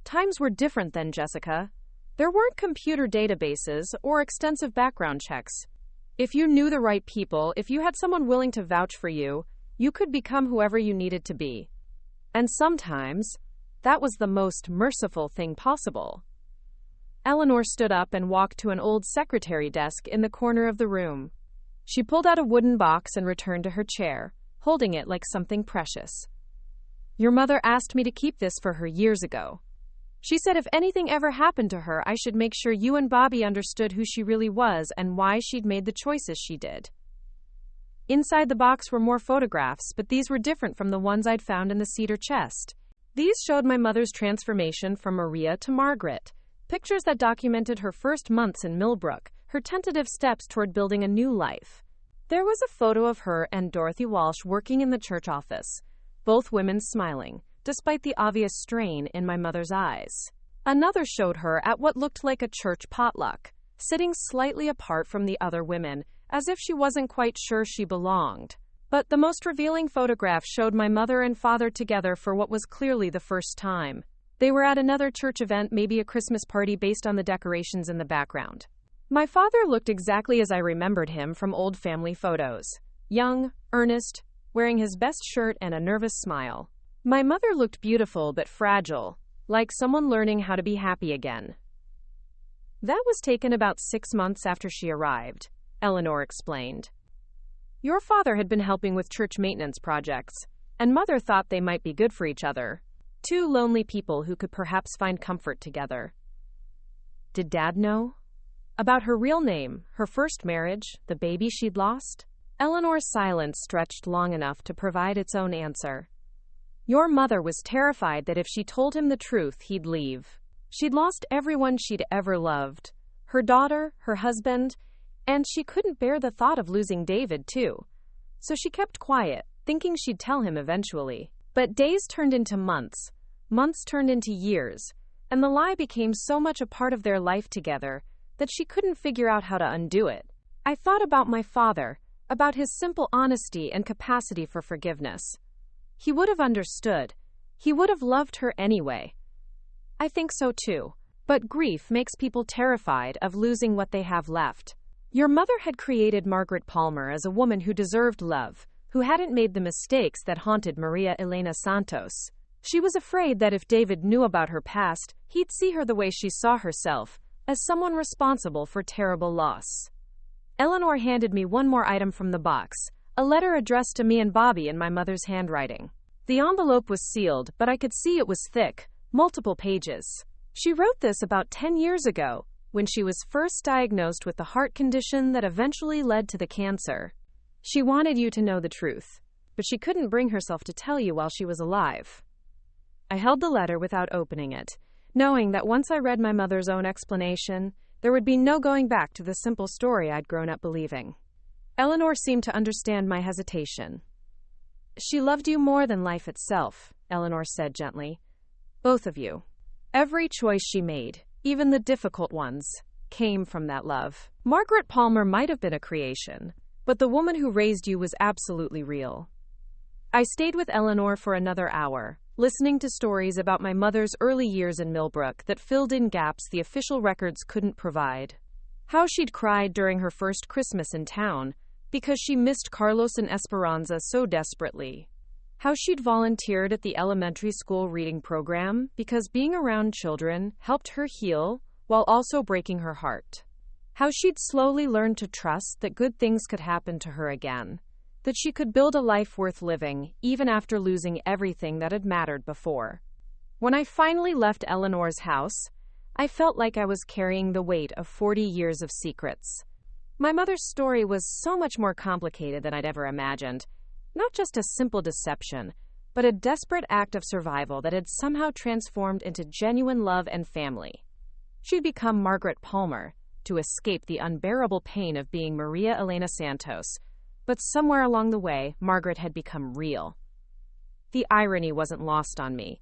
Times were different then, Jessica. There weren't computer databases or extensive background checks. If you knew the right people, if you had someone willing to vouch for you, you could become whoever you needed to be. And sometimes, that was the most merciful thing possible." Eleanor stood up and walked to an old secretary desk in the corner of the room. She pulled out a wooden box and returned to her chair, holding it like something precious. "Your mother asked me to keep this for her years ago. She said if anything ever happened to her, I should make sure you and Bobby understood who she really was and why she'd made the choices she did." Inside the box were more photographs, but these were different from the ones I'd found in the cedar chest. These showed my mother's transformation from Maria to Margaret, pictures that documented her first months in Millbrook, her tentative steps toward building a new life. There was a photo of her and Dorothy Walsh working in the church office, both women smiling, despite the obvious strain in my mother's eyes. Another showed her at what looked like a church potluck, sitting slightly apart from the other women, as if she wasn't quite sure she belonged. But the most revealing photograph showed my mother and father together for what was clearly the first time. They were at another church event, maybe a Christmas party based on the decorations in the background. My father looked exactly as I remembered him from old family photos. Young, earnest, wearing his best shirt and a nervous smile. My mother looked beautiful but fragile, like someone learning how to be happy again. That was taken about 6 months after she arrived, Eleanor explained. Your father had been helping with church maintenance projects, and Mother thought they might be good for each other. 2 lonely people who could perhaps find comfort together. Did Dad know? About her real name, her first marriage, the baby she'd lost? Eleanor's silence stretched long enough to provide its own answer. Your mother was terrified that if she told him the truth, he'd leave. She'd lost everyone she'd ever loved. Her daughter, her husband, and she couldn't bear the thought of losing David, too. So she kept quiet, thinking she'd tell him eventually. But days turned into months. Months turned into years. And the lie became so much a part of their life together that she couldn't figure out how to undo it. I thought about my father, about his simple honesty and capacity for forgiveness. He would have understood. He would have loved her anyway. I think so too. But grief makes people terrified of losing what they have left. Your mother had created Margaret Palmer as a woman who deserved love, who hadn't made the mistakes that haunted Maria Elena Santos. She was afraid that if David knew about her past, he'd see her the way she saw herself, as someone responsible for terrible loss. Eleanor handed me one more item from the box, a letter addressed to me and Bobby in my mother's handwriting. The envelope was sealed, but I could see it was thick, multiple pages. She wrote this about 10 years ago, when she was first diagnosed with the heart condition that eventually led to the cancer. She wanted you to know the truth, but she couldn't bring herself to tell you while she was alive. I held the letter without opening it, knowing that once I read my mother's own explanation, there would be no going back to the simple story I'd grown up believing. Eleanor seemed to understand my hesitation. She loved you more than life itself, Eleanor said gently. Both of you. Every choice she made, even the difficult ones, came from that love. Margaret Palmer might have been a creation, but the woman who raised you was absolutely real. I stayed with Eleanor for another hour, listening to stories about my mother's early years in Millbrook that filled in gaps the official records couldn't provide. How she'd cried during her first Christmas in town because she missed Carlos and Esperanza so desperately. How she'd volunteered at the elementary school reading program because being around children helped her heal while also breaking her heart. How she'd slowly learned to trust that good things could happen to her again, that she could build a life worth living even after losing everything that had mattered before. When I finally left Eleanor's house, I felt like I was carrying the weight of 40 years of secrets. My mother's story was so much more complicated than I'd ever imagined. Not just a simple deception, but a desperate act of survival that had somehow transformed into genuine love and family. She'd become Margaret Palmer to escape the unbearable pain of being Maria Elena Santos, but somewhere along the way, Margaret had become real. The irony wasn't lost on me.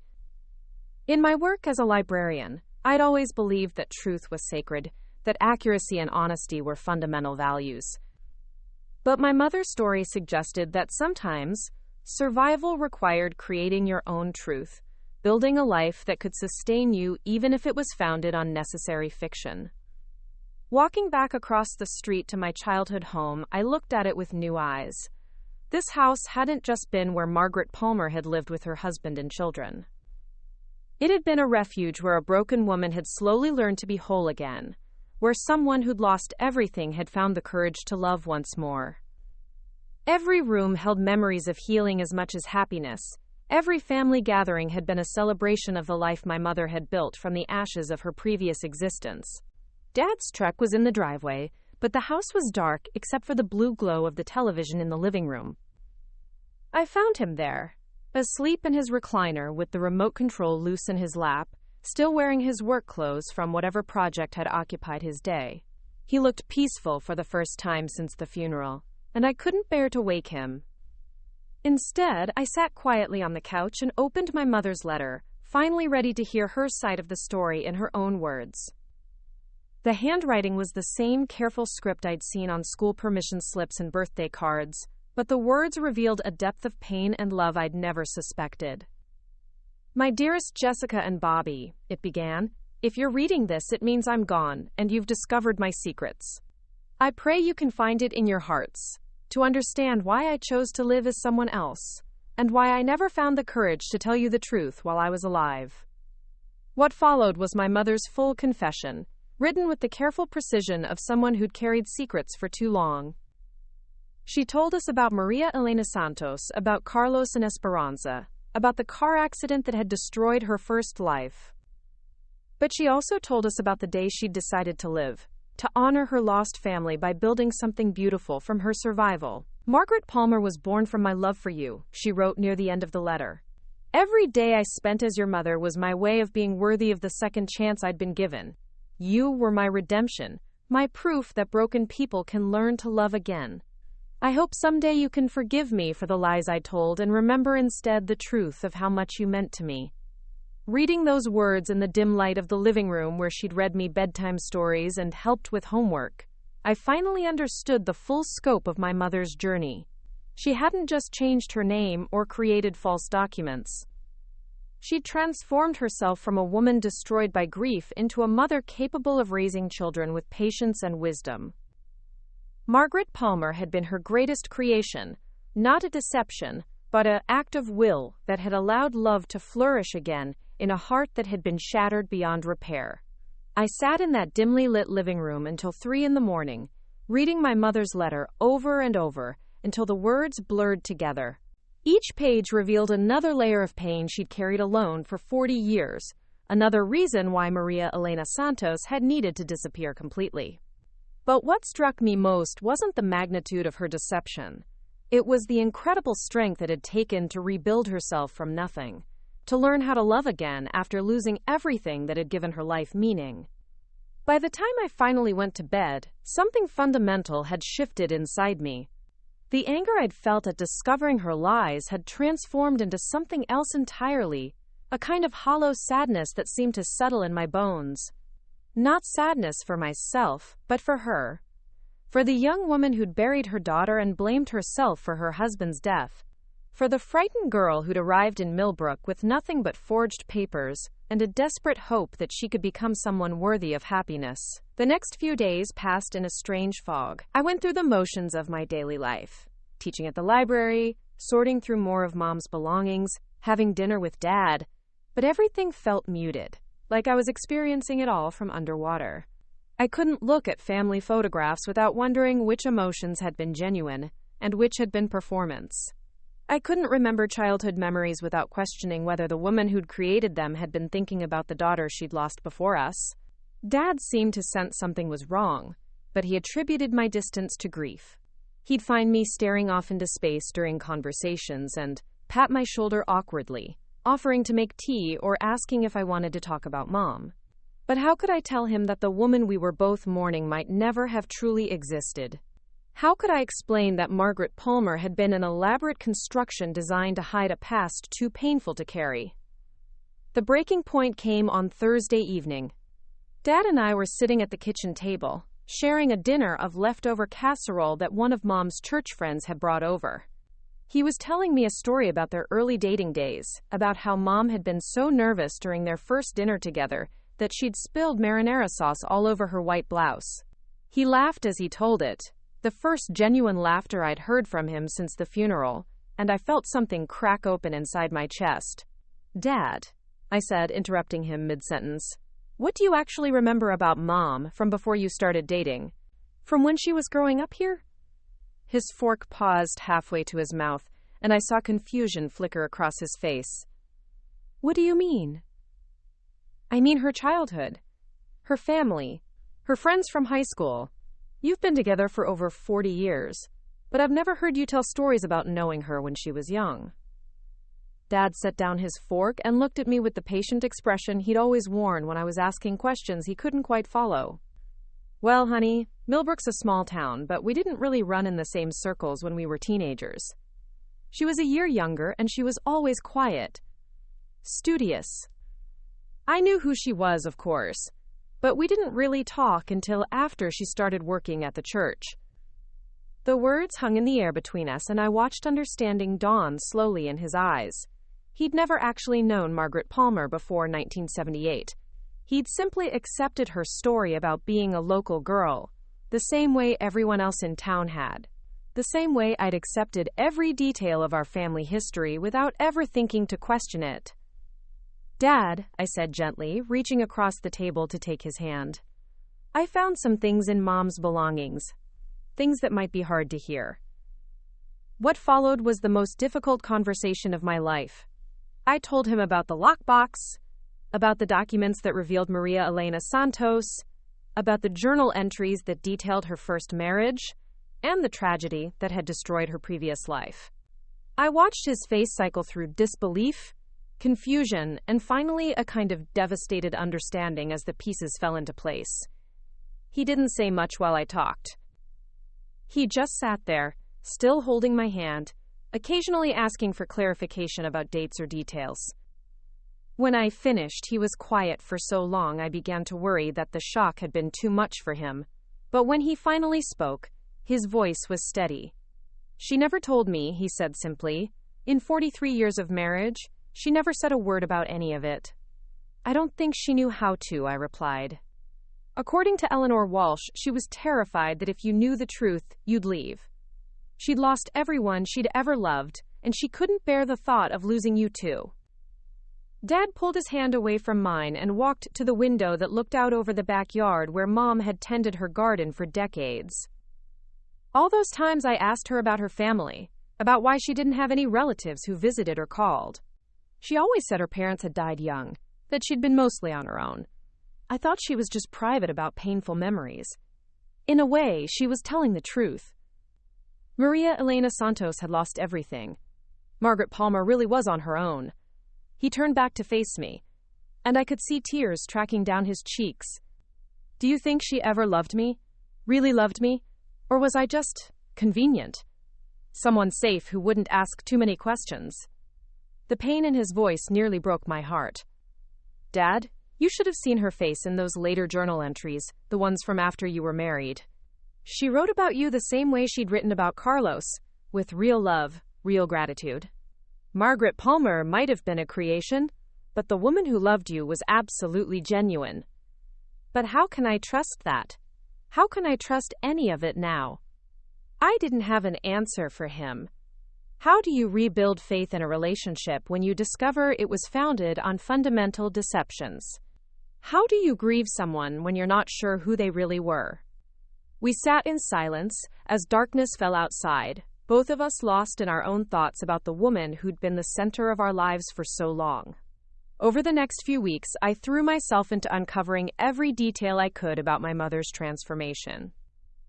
In my work as a librarian, I'd always believed that truth was sacred, that accuracy and honesty were fundamental values. But my mother's story suggested that sometimes survival required creating your own truth, building a life that could sustain you even if it was founded on necessary fiction. Walking back across the street to my childhood home, I looked at it with new eyes. This house hadn't just been where Margaret Palmer had lived with her husband and children. It had been a refuge where a broken woman had slowly learned to be whole again, where someone who'd lost everything had found the courage to love once more. Every room held memories of healing as much as happiness. Every family gathering had been a celebration of the life my mother had built from the ashes of her previous existence. Dad's truck was in the driveway, but the house was dark except for the blue glow of the television in the living room. I found him there, asleep in his recliner with the remote control loose in his lap, still wearing his work clothes from whatever project had occupied his day. He looked peaceful for the first time since the funeral, and I couldn't bear to wake him. Instead, I sat quietly on the couch and opened my mother's letter, finally ready to hear her side of the story in her own words. The handwriting was the same careful script I'd seen on school permission slips and birthday cards, but the words revealed a depth of pain and love I'd never suspected. My dearest Jessica and Bobby, it began, if you're reading this, it means I'm gone, and you've discovered my secrets. I pray you can find it in your hearts, to understand why I chose to live as someone else, and why I never found the courage to tell you the truth while I was alive. What followed was my mother's full confession, written with the careful precision of someone who'd carried secrets for too long. She told us about Maria Elena Santos, about Carlos and Esperanza, about the car accident that had destroyed her first life. But she also told us about the day she'd decided to live, to honor her lost family by building something beautiful from her survival. Margaret Palmer was born from my love for you, she wrote near the end of the letter. Every day I spent as your mother was my way of being worthy of the second chance I'd been given. You were my redemption, my proof that broken people can learn to love again. I hope someday you can forgive me for the lies I told and remember instead the truth of how much you meant to me. Reading those words in the dim light of the living room where she'd read me bedtime stories and helped with homework, I finally understood the full scope of my mother's journey. She hadn't just changed her name or created false documents. She'd transformed herself from a woman destroyed by grief into a mother capable of raising children with patience and wisdom. Margaret Palmer had been her greatest creation, not a deception, but an act of will that had allowed love to flourish again in a heart that had been shattered beyond repair. I sat in that dimly lit living room until 3 in the morning, reading my mother's letter over and over until the words blurred together. Each page revealed another layer of pain she'd carried alone for 40 years, another reason why Maria Elena Santos had needed to disappear completely. But what struck me most wasn't the magnitude of her deception. It was the incredible strength it had taken to rebuild herself from nothing, to learn how to love again after losing everything that had given her life meaning. By the time I finally went to bed, something fundamental had shifted inside me. The anger I'd felt at discovering her lies had transformed into something else entirely, a kind of hollow sadness that seemed to settle in my bones. Not sadness for myself, but for her. For the young woman who'd buried her daughter and blamed herself for her husband's death. For the frightened girl who'd arrived in Millbrook with nothing but forged papers and a desperate hope that she could become someone worthy of happiness. The next few days passed in a strange fog. I went through the motions of my daily life. Teaching at the library, sorting through more of Mom's belongings, having dinner with Dad. But everything felt muted, like I was experiencing it all from underwater. I couldn't look at family photographs without wondering which emotions had been genuine and which had been performance. I couldn't remember childhood memories without questioning whether the woman who'd created them had been thinking about the daughter she'd lost before us. Dad seemed to sense something was wrong, but he attributed my distance to grief. He'd find me staring off into space during conversations and pat my shoulder awkwardly, offering to make tea or asking if I wanted to talk about Mom. But how could I tell him that the woman we were both mourning might never have truly existed? How could I explain that Margaret Palmer had been an elaborate construction designed to hide a past too painful to carry? The breaking point came on Thursday evening. Dad and I were sitting at the kitchen table, sharing a dinner of leftover casserole that one of Mom's church friends had brought over. He was telling me a story about their early dating days, about how Mom had been so nervous during their first dinner together that she'd spilled marinara sauce all over her white blouse. He laughed as he told it, the first genuine laughter I'd heard from him since the funeral, and I felt something crack open inside my chest. "Dad," I said, interrupting him mid-sentence, "what do you actually remember about Mom from before you started dating? From when she was growing up here?" His fork paused halfway to his mouth, and I saw confusion flicker across his face. "What do you mean?" "I mean her childhood, her family, her friends from high school. You've been together for over 40 years, but I've never heard you tell stories about knowing her when she was young." Dad set down his fork and looked at me with the patient expression he'd always worn when I was asking questions he couldn't quite follow. "Well, honey, Millbrook's a small town, but we didn't really run in the same circles when we were teenagers. She was a year younger, and she was always quiet, studious. I knew who she was, of course, but we didn't really talk until after she started working at the church." The words hung in the air between us, and I watched understanding dawn slowly in his eyes. He'd never actually known Margaret Palmer before 1978. He'd simply accepted her story about being a local girl, the same way everyone else in town had. The same way I'd accepted every detail of our family history without ever thinking to question it. "Dad," I said gently, reaching across the table to take his hand, "I found some things in Mom's belongings. Things that might be hard to hear." What followed was the most difficult conversation of my life. I told him about the lockbox, about the documents that revealed Maria Elena Santos, about the journal entries that detailed her first marriage, and the tragedy that had destroyed her previous life. I watched his face cycle through disbelief, confusion, and finally a kind of devastated understanding as the pieces fell into place. He didn't say much while I talked. He just sat there, still holding my hand, occasionally asking for clarification about dates or details. When I finished, he was quiet for so long I began to worry that the shock had been too much for him. But when he finally spoke, his voice was steady. "She never told me," he said simply. "In 43 years of marriage, she never said a word about any of it." "I don't think she knew how to," I replied. According to Eleanor Walsh, she was terrified that if you knew the truth, you'd leave. She'd lost everyone she'd ever loved, and she couldn't bear the thought of losing you too. Dad pulled his hand away from mine and walked to the window that looked out over the backyard where Mom had tended her garden for decades. All those times I asked her about her family, about why she didn't have any relatives who visited or called. She always said her parents had died young, that she'd been mostly on her own. I thought she was just private about painful memories. In a way, she was telling the truth. Maria Elena Santos had lost everything. Margaret Palmer really was on her own. He turned back to face me, and I could see tears tracking down his cheeks. Do you think she ever loved me? Really loved me? Or was I just convenient? Someone safe who wouldn't ask too many questions. The pain in his voice nearly broke my heart. Dad, you should have seen her face in those later journal entries, the ones from after you were married. She wrote about you the same way she'd written about Carlos, with real love, real gratitude. Margaret Palmer might have been a creation, but the woman who loved you was absolutely genuine. But how can I trust that? How can I trust any of it now? I didn't have an answer for him. How do you rebuild faith in a relationship when you discover it was founded on fundamental deceptions? How do you grieve someone when you're not sure who they really were? We sat in silence as darkness fell outside, both of us lost in our own thoughts about the woman who'd been the center of our lives for so long. Over the next few weeks, I threw myself into uncovering every detail I could about my mother's transformation.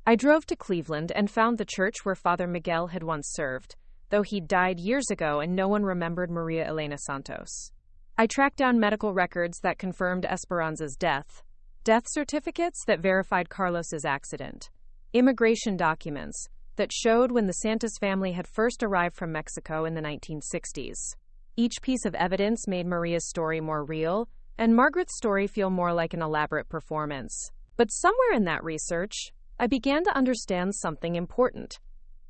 I drove to Cleveland and found the church where Father Miguel had once served, though he'd died years ago and no one remembered Maria Elena Santos. I tracked down medical records that confirmed Esperanza's death, death certificates that verified Carlos's accident, immigration documents that showed when the Santos family had first arrived from Mexico in the 1960s. Each piece of evidence made Maria's story more real, and Margaret's story feel more like an elaborate performance. But somewhere in that research, I began to understand something important.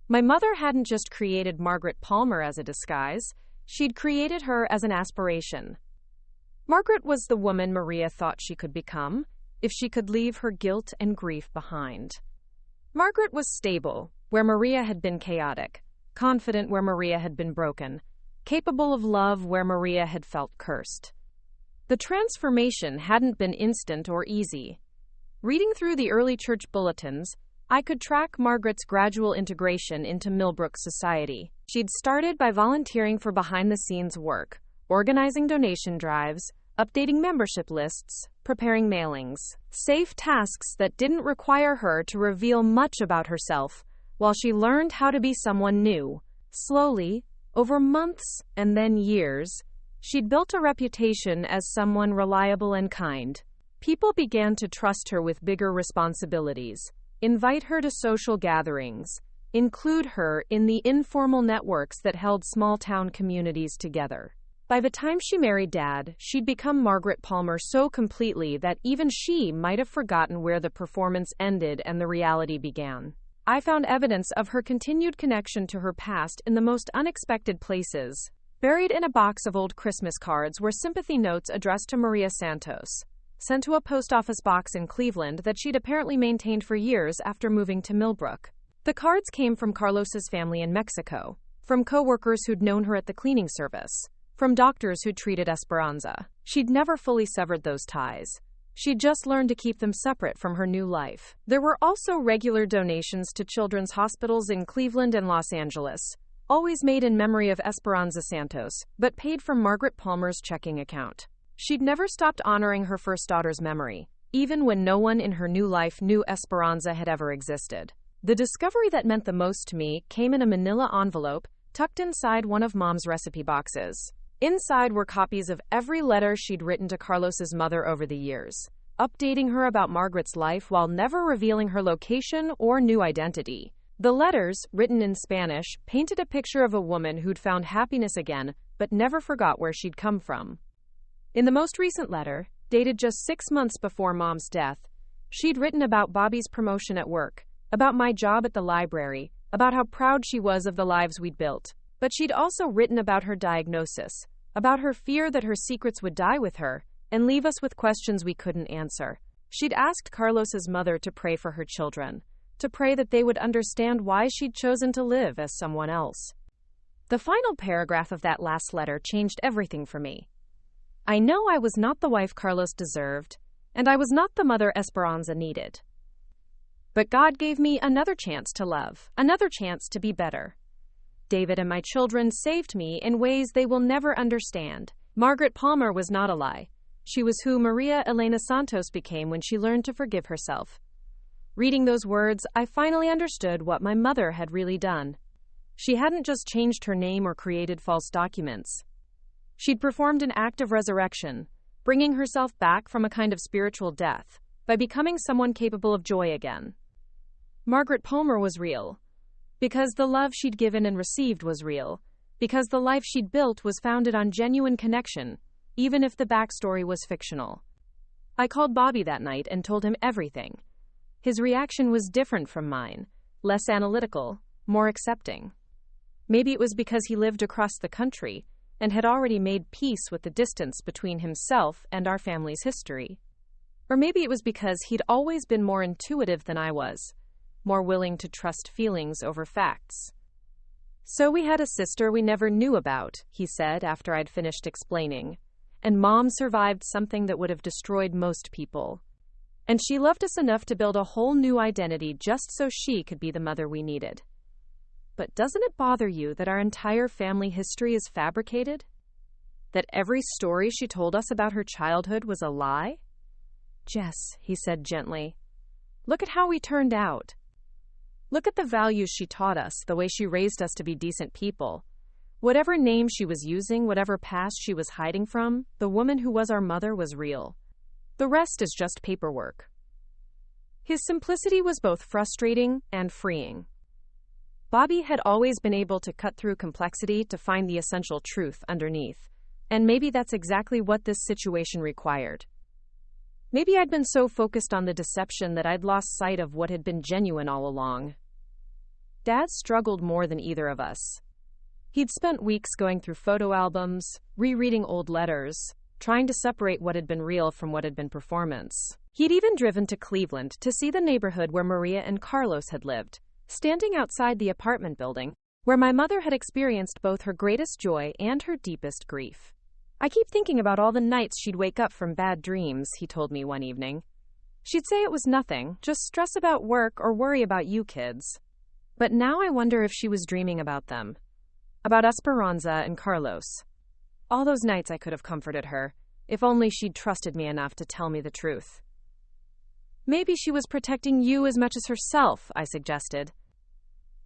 My mother hadn't just created Margaret Palmer as a disguise, she'd created her as an aspiration. Margaret was the woman Maria thought she could become, if she could leave her guilt and grief behind. Margaret was stable, where Maria had been chaotic, confident where Maria had been broken, capable of love where Maria had felt cursed. The transformation hadn't been instant or easy. Reading through the early church bulletins, I could track Margaret's gradual integration into Millbrook society. She'd started by volunteering for behind-the-scenes work, organizing donation drives, updating membership lists, preparing mailings, safe tasks that didn't require her to reveal much about herself, while she learned how to be someone new. Slowly, over months and then years, she'd built a reputation as someone reliable and kind. People began to trust her with bigger responsibilities, invite her to social gatherings, include her in the informal networks that held small-town communities together. By the time she married Dad, she'd become Margaret Palmer so completely that even she might have forgotten where the performance ended and the reality began. I found evidence of her continued connection to her past in the most unexpected places. Buried in a box of old Christmas cards were sympathy notes addressed to Maria Santos, sent to a post office box in Cleveland that she'd apparently maintained for years after moving to Millbrook. The cards came from Carlos's family in Mexico, from co-workers who'd known her at the cleaning service, from doctors who'd treated Esperanza. She'd never fully severed those ties. She'd just learned to keep them separate from her new life. There were also regular donations to children's hospitals in Cleveland and Los Angeles, always made in memory of Esperanza Santos, but paid from Margaret Palmer's checking account. She'd never stopped honoring her first daughter's memory, even when no one in her new life knew Esperanza had ever existed. The discovery that meant the most to me came in a manila envelope tucked inside one of Mom's recipe boxes. Inside were copies of every letter she'd written to Carlos's mother over the years, updating her about Margaret's life while never revealing her location or new identity. The letters, written in Spanish, painted a picture of a woman who'd found happiness again, but never forgot where she'd come from. In the most recent letter, dated just 6 months before Mom's death, she'd written about Bobby's promotion at work, about my job at the library, about how proud she was of the lives we'd built. But she'd also written about her diagnosis, about her fear that her secrets would die with her and leave us with questions we couldn't answer. She'd asked Carlos's mother to pray for her children, to pray that they would understand why she'd chosen to live as someone else. The final paragraph of that last letter changed everything for me. I know I was not the wife Carlos deserved, and I was not the mother Esperanza needed. But God gave me another chance to love, another chance to be better. David and my children saved me in ways they will never understand. Margaret Palmer was not a lie. She was who Maria Elena Santos became when she learned to forgive herself. Reading those words, I finally understood what my mother had really done. She hadn't just changed her name or created false documents. She'd performed an act of resurrection, bringing herself back from a kind of spiritual death by becoming someone capable of joy again. Margaret Palmer was real, because the love she'd given and received was real, because the life she'd built was founded on genuine connection, even if the backstory was fictional. I called Bobby that night and told him everything. His reaction was different from mine, less analytical, more accepting. Maybe it was because he lived across the country and had already made peace with the distance between himself and our family's history. Or maybe it was because he'd always been more intuitive than I was, more willing to trust feelings over facts. So we had a sister we never knew about, he said after I'd finished explaining. And Mom survived something that would have destroyed most people. And she loved us enough to build a whole new identity just so she could be the mother we needed. But doesn't it bother you that our entire family history is fabricated? That every story she told us about her childhood was a lie? Jess, he said gently, look at how we turned out. Look at the values she taught us, the way she raised us to be decent people. Whatever name she was using, whatever past she was hiding from, the woman who was our mother was real. The rest is just paperwork. His simplicity was both frustrating and freeing. Bobby had always been able to cut through complexity to find the essential truth underneath, and maybe that's exactly what this situation required. Maybe I'd been so focused on the deception that I'd lost sight of what had been genuine all along. Dad struggled more than either of us. He'd spent weeks going through photo albums, rereading old letters, trying to separate what had been real from what had been performance. He'd even driven to Cleveland to see the neighborhood where Maria and Carlos had lived, standing outside the apartment building, where my mother had experienced both her greatest joy and her deepest grief. I keep thinking about all the nights she'd wake up from bad dreams, he told me one evening. She'd say it was nothing, just stress about work or worry about you kids. But now I wonder if she was dreaming about them. About Esperanza and Carlos. All those nights I could have comforted her, if only she'd trusted me enough to tell me the truth. Maybe she was protecting you as much as herself, I suggested.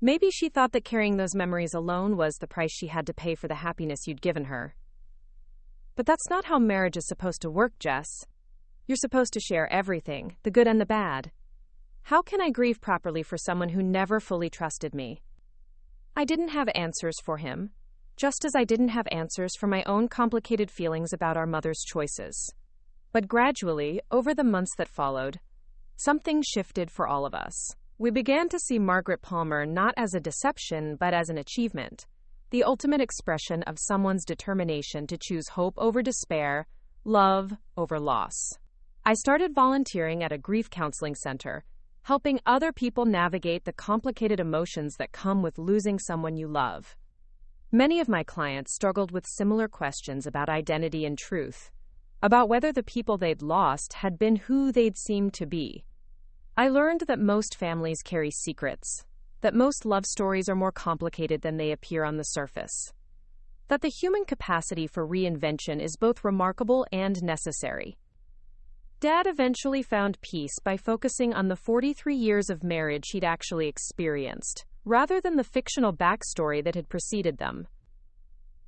Maybe she thought that carrying those memories alone was the price she had to pay for the happiness you'd given her. But that's not how marriage is supposed to work, Jess. You're supposed to share everything, the good and the bad. How can I grieve properly for someone who never fully trusted me? I didn't have answers for him, just as I didn't have answers for my own complicated feelings about our mother's choices. But gradually, over the months that followed, something shifted for all of us. We began to see Margaret Palmer not as a deception, but as an achievement, the ultimate expression of someone's determination to choose hope over despair, love over loss. I started volunteering at a grief counseling center, helping other people navigate the complicated emotions that come with losing someone you love. Many of my clients struggled with similar questions about identity and truth, about whether the people they'd lost had been who they'd seemed to be. I learned that most families carry secrets, that most love stories are more complicated than they appear on the surface, that the human capacity for reinvention is both remarkable and necessary. Dad eventually found peace by focusing on the 43 years of marriage he'd actually experienced, rather than the fictional backstory that had preceded them.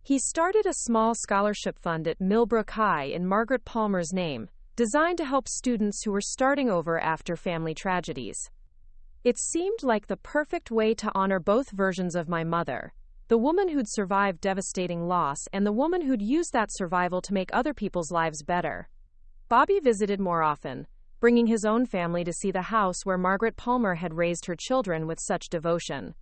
He started a small scholarship fund at Millbrook High in Margaret Palmer's name, designed to help students who were starting over after family tragedies. It seemed like the perfect way to honor both versions of my mother, the woman who'd survived devastating loss and the woman who'd used that survival to make other people's lives better. Bobby visited more often, bringing his own family to see the house where Margaret Palmer had raised her children with such devotion.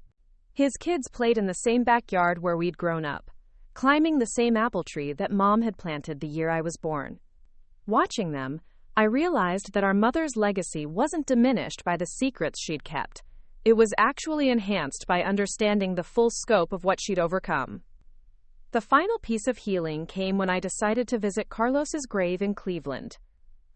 His kids played in the same backyard where we'd grown up, climbing the same apple tree that Mom had planted the year I was born. Watching them, I realized that our mother's legacy wasn't diminished by the secrets she'd kept. It was actually enhanced by understanding the full scope of what she'd overcome. The final piece of healing came when I decided to visit Carlos's grave in Cleveland.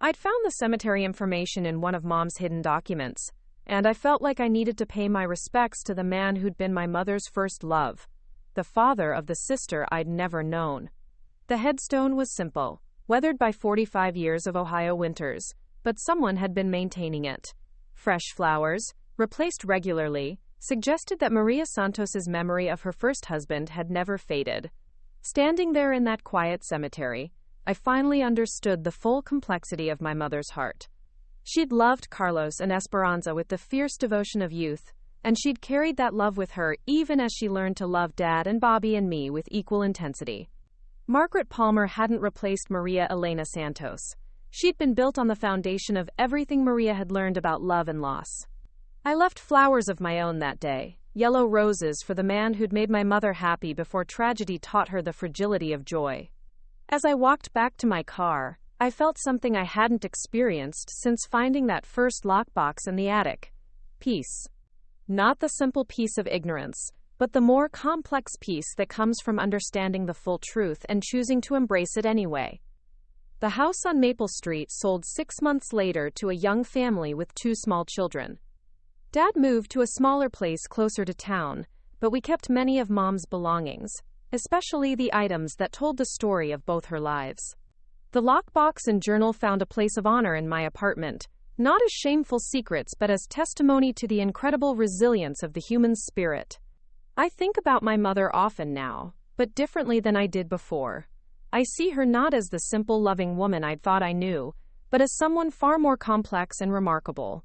I'd found the cemetery information in one of Mom's hidden documents, and I felt like I needed to pay my respects to the man who'd been my mother's first love, the father of the sister I'd never known. The headstone was simple, weathered by 45 years of Ohio winters, but someone had been maintaining it. Fresh flowers, replaced regularly, suggested that Maria Santos's memory of her first husband had never faded. Standing there in that quiet cemetery, I finally understood the full complexity of my mother's heart. She'd loved Carlos and Esperanza with the fierce devotion of youth, and she'd carried that love with her even as she learned to love Dad and Bobby and me with equal intensity. Margaret Palmer hadn't replaced Maria Elena Santos. She'd been built on the foundation of everything Maria had learned about love and loss. I left flowers of my own that day, yellow roses for the man who'd made my mother happy before tragedy taught her the fragility of joy. As I walked back to my car, I felt something I hadn't experienced since finding that first lockbox in the attic. Peace. Not the simple peace of ignorance, but the more complex peace that comes from understanding the full truth and choosing to embrace it anyway. The house on Maple Street sold 6 months later to a young family with 2 small children. Dad moved to a smaller place closer to town, but we kept many of Mom's belongings, especially the items that told the story of both her lives. The lockbox and journal found a place of honor in my apartment, not as shameful secrets but as testimony to the incredible resilience of the human spirit. I think about my mother often now, but differently than I did before. I see her not as the simple, loving woman I'd thought I knew, but as someone far more complex and remarkable.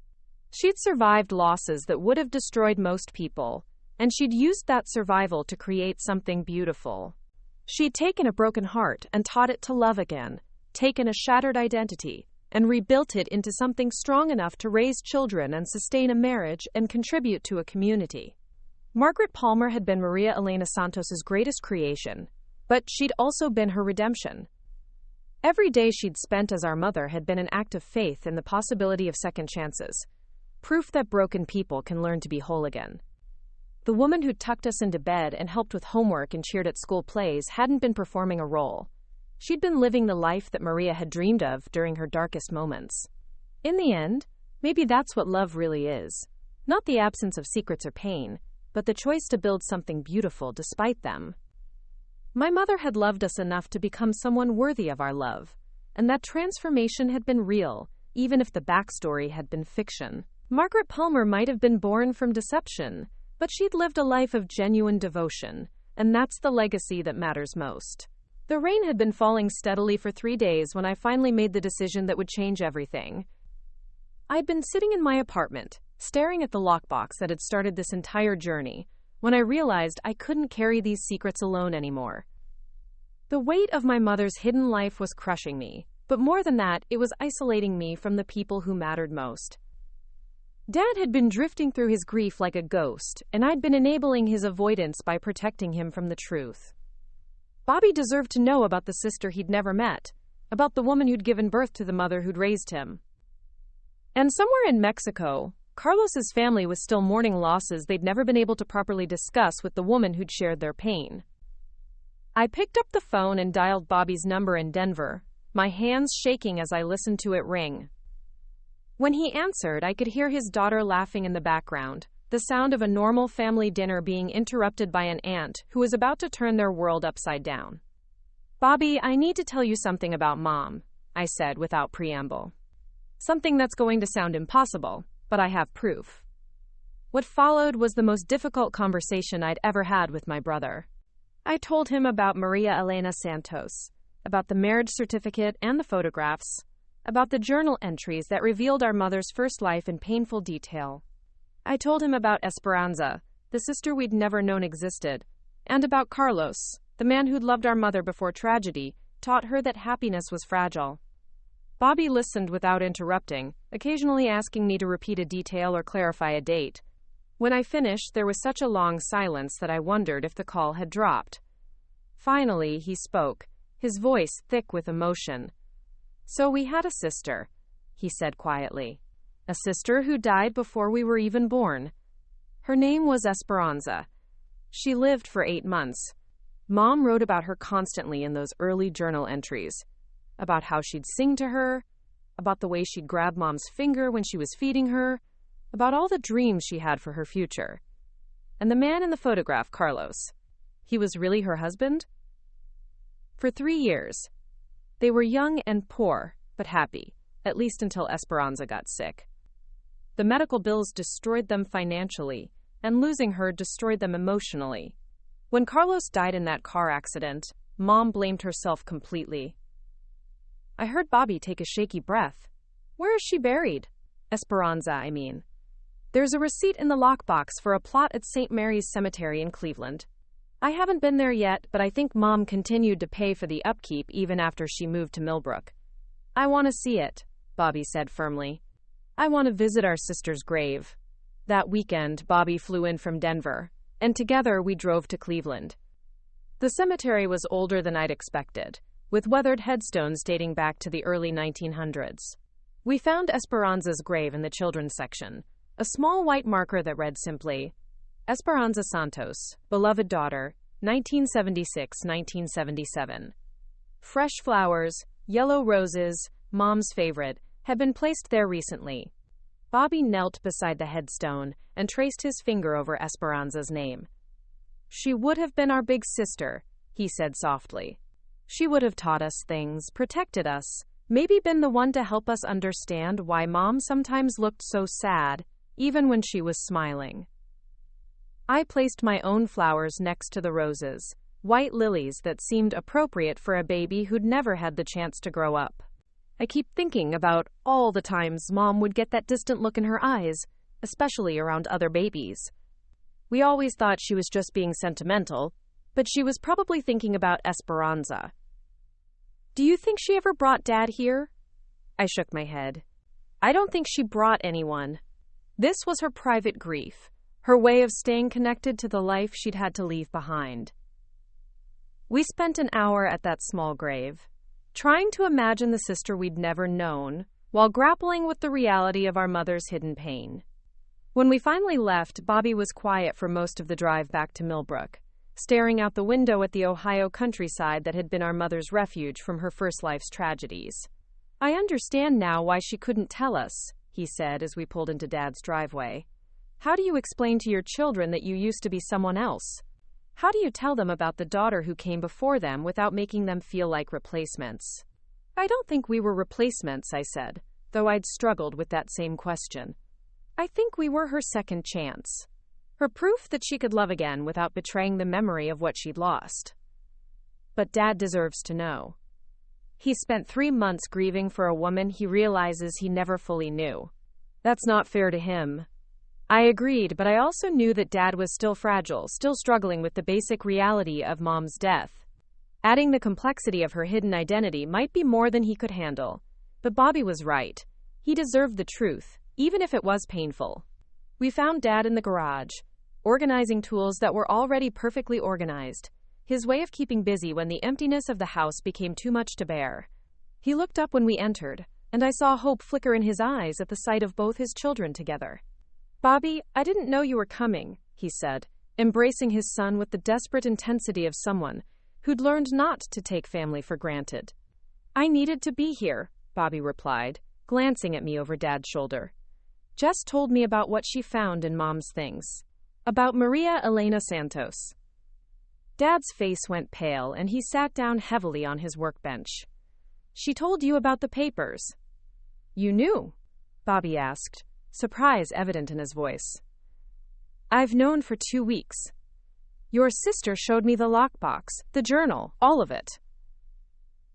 She'd survived losses that would have destroyed most people, and she'd used that survival to create something beautiful. She'd taken a broken heart and taught it to love again, taken a shattered identity, and rebuilt it into something strong enough to raise children and sustain a marriage and contribute to a community. Margaret Palmer had been Maria Elena Santos's greatest creation, but she'd also been her redemption. Every day she'd spent as our mother had been an act of faith in the possibility of second chances, proof that broken people can learn to be whole again. The woman who tucked us into bed and helped with homework and cheered at school plays hadn't been performing a role. She'd been living the life that Maria had dreamed of during her darkest moments. In the end, maybe that's what love really is. Not the absence of secrets or pain, but the choice to build something beautiful despite them. My mother had loved us enough to become someone worthy of our love, and that transformation had been real, even if the backstory had been fiction. Margaret Palmer might have been born from deception, but she'd lived a life of genuine devotion, and that's the legacy that matters most. The rain had been falling steadily for 3 days when I finally made the decision that would change everything. I'd been sitting in my apartment, staring at the lockbox that had started this entire journey, when I realized I couldn't carry these secrets alone anymore. The weight of my mother's hidden life was crushing me, but more than that, it was isolating me from the people who mattered most. Dad had been drifting through his grief like a ghost, and I'd been enabling his avoidance by protecting him from the truth. Bobby deserved to know about the sister he'd never met, about the woman who'd given birth to the mother who'd raised him. And somewhere in Mexico, Carlos's family was still mourning losses they'd never been able to properly discuss with the woman who'd shared their pain. I picked up the phone and dialed Bobby's number in Denver, my hands shaking as I listened to it ring. When he answered, I could hear his daughter laughing in the background, the sound of a normal family dinner being interrupted by an aunt who was about to turn their world upside down. "Bobby, I need to tell you something about Mom," I said without preamble. "Something that's going to sound impossible, but I have proof." What followed was the most difficult conversation I'd ever had with my brother. I told him about Maria Elena Santos, about the marriage certificate and the photographs, about the journal entries that revealed our mother's first life in painful detail. I told him about Esperanza, the sister we'd never known existed, and about Carlos, the man who'd loved our mother before tragedy taught her that happiness was fragile. Bobby listened without interrupting, occasionally asking me to repeat a detail or clarify a date. When I finished, there was such a long silence that I wondered if the call had dropped. Finally, he spoke, his voice thick with emotion. "So we had a sister," he said quietly. "A sister who died before we were even born. Her name was Esperanza. She lived for 8 months. Mom wrote about her constantly in those early journal entries, about how she'd sing to her, about the way she'd grab Mom's finger when she was feeding her, about all the dreams she had for her future. And the man in the photograph, Carlos, he was really her husband? For 3 years. They were young and poor, but happy, at least until Esperanza got sick. The medical bills destroyed them financially, and losing her destroyed them emotionally. When Carlos died in that car accident, Mom blamed herself completely. I heard Bobby take a shaky breath. Where is she buried? Esperanza, I mean. There's a receipt in the lockbox for a plot at St. Mary's Cemetery in Cleveland. I haven't been there yet, but I think Mom continued to pay for the upkeep even after she moved to Millbrook. I want to see it, Bobby said firmly. I want to visit our sister's grave. That weekend, Bobby flew in from Denver, and together we drove to Cleveland. The cemetery was older than I'd expected, with weathered headstones dating back to the early 1900s. We found Esperanza's grave in the children's section, a small white marker that read simply, Esperanza Santos, beloved daughter, 1976-1977. Fresh flowers, yellow roses, Mom's favorite, had been placed there recently. Bobby knelt beside the headstone and traced his finger over Esperanza's name. She would have been our big sister, he said softly. She would have taught us things, protected us, maybe been the one to help us understand why Mom sometimes looked so sad, even when she was smiling. I placed my own flowers next to the roses, white lilies that seemed appropriate for a baby who'd never had the chance to grow up. I keep thinking about all the times Mom would get that distant look in her eyes, especially around other babies. We always thought she was just being sentimental, but she was probably thinking about Esperanza. Do you think she ever brought Dad here? I shook my head. I don't think she brought anyone. This was her private grief, her way of staying connected to the life she'd had to leave behind. We spent an hour at that small grave, trying to imagine the sister we'd never known, while grappling with the reality of our mother's hidden pain. When we finally left, Bobby was quiet for most of the drive back to Millbrook, staring out the window at the Ohio countryside that had been our mother's refuge from her first life's tragedies. I understand now why she couldn't tell us, he said as we pulled into Dad's driveway. How do you explain to your children that you used to be someone else? How do you tell them about the daughter who came before them without making them feel like replacements? I don't think we were replacements, I said, though I'd struggled with that same question. I think we were her second chance. Her proof that she could love again without betraying the memory of what she'd lost. But Dad deserves to know. He spent 3 months grieving for a woman he realizes he never fully knew. That's not fair to him. I agreed, but I also knew that Dad was still fragile, still struggling with the basic reality of Mom's death. Adding the complexity of her hidden identity might be more than he could handle. But Bobby was right. He deserved the truth, even if it was painful. We found Dad in the garage, organizing tools that were already perfectly organized, his way of keeping busy when the emptiness of the house became too much to bear. He looked up when we entered, and I saw hope flicker in his eyes at the sight of both his children together. Bobby, I didn't know you were coming, he said, embracing his son with the desperate intensity of someone who'd learned not to take family for granted. I needed to be here, Bobby replied, glancing at me over Dad's shoulder. Jess told me about what she found in Mom's things. About Maria Elena Santos. Dad's face went pale, and he sat down heavily on his workbench. She told you about the papers. You knew? Bobby asked, surprise evident in his voice. I've known for 2 weeks. Your sister showed me the lockbox, the journal, all of it.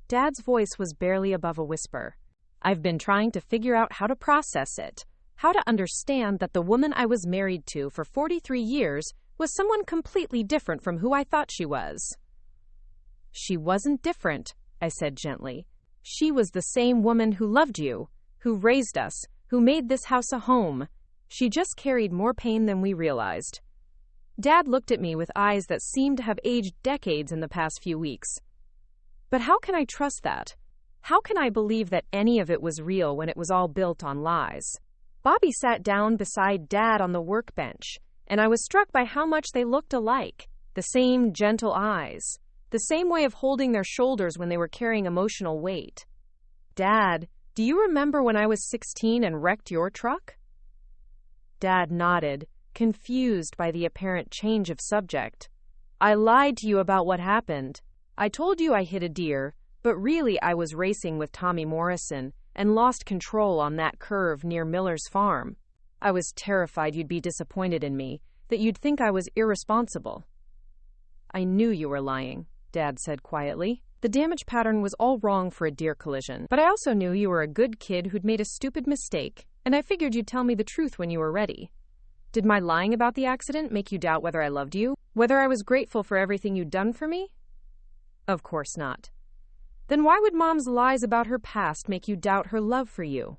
Dad's voice was barely above a whisper. I've been trying to figure out how to process it, how to understand that the woman I was married to for 43 years was someone completely different from who I thought she was. She wasn't different, I said gently. She was the same woman who loved you, who raised us, who made this house a home. She just carried more pain than we realized. Dad looked at me with eyes that seemed to have aged decades in the past few weeks. But how can I trust that? How can I believe that any of it was real when it was all built on lies? Bobby sat down beside Dad on the workbench, and I was struck by how much they looked alike, The same gentle eyes. The same way of holding their shoulders when they were carrying emotional weight. Dad, do you remember when I was 16 and wrecked your truck? Dad nodded, confused by the apparent change of subject. I lied to you about what happened. I told you I hit a deer, but really I was racing with Tommy Morrison and lost control on that curve near Miller's farm. I was terrified you'd be disappointed in me, that you'd think I was irresponsible. I knew you were lying, Dad said quietly. The damage pattern was all wrong for a deer collision, but I also knew you were a good kid who'd made a stupid mistake, and I figured you'd tell me the truth when you were ready. Did my lying about the accident make you doubt whether I loved you? Whether I was grateful for everything you'd done for me? Of course not. Then why would Mom's lies about her past make you doubt her love for you?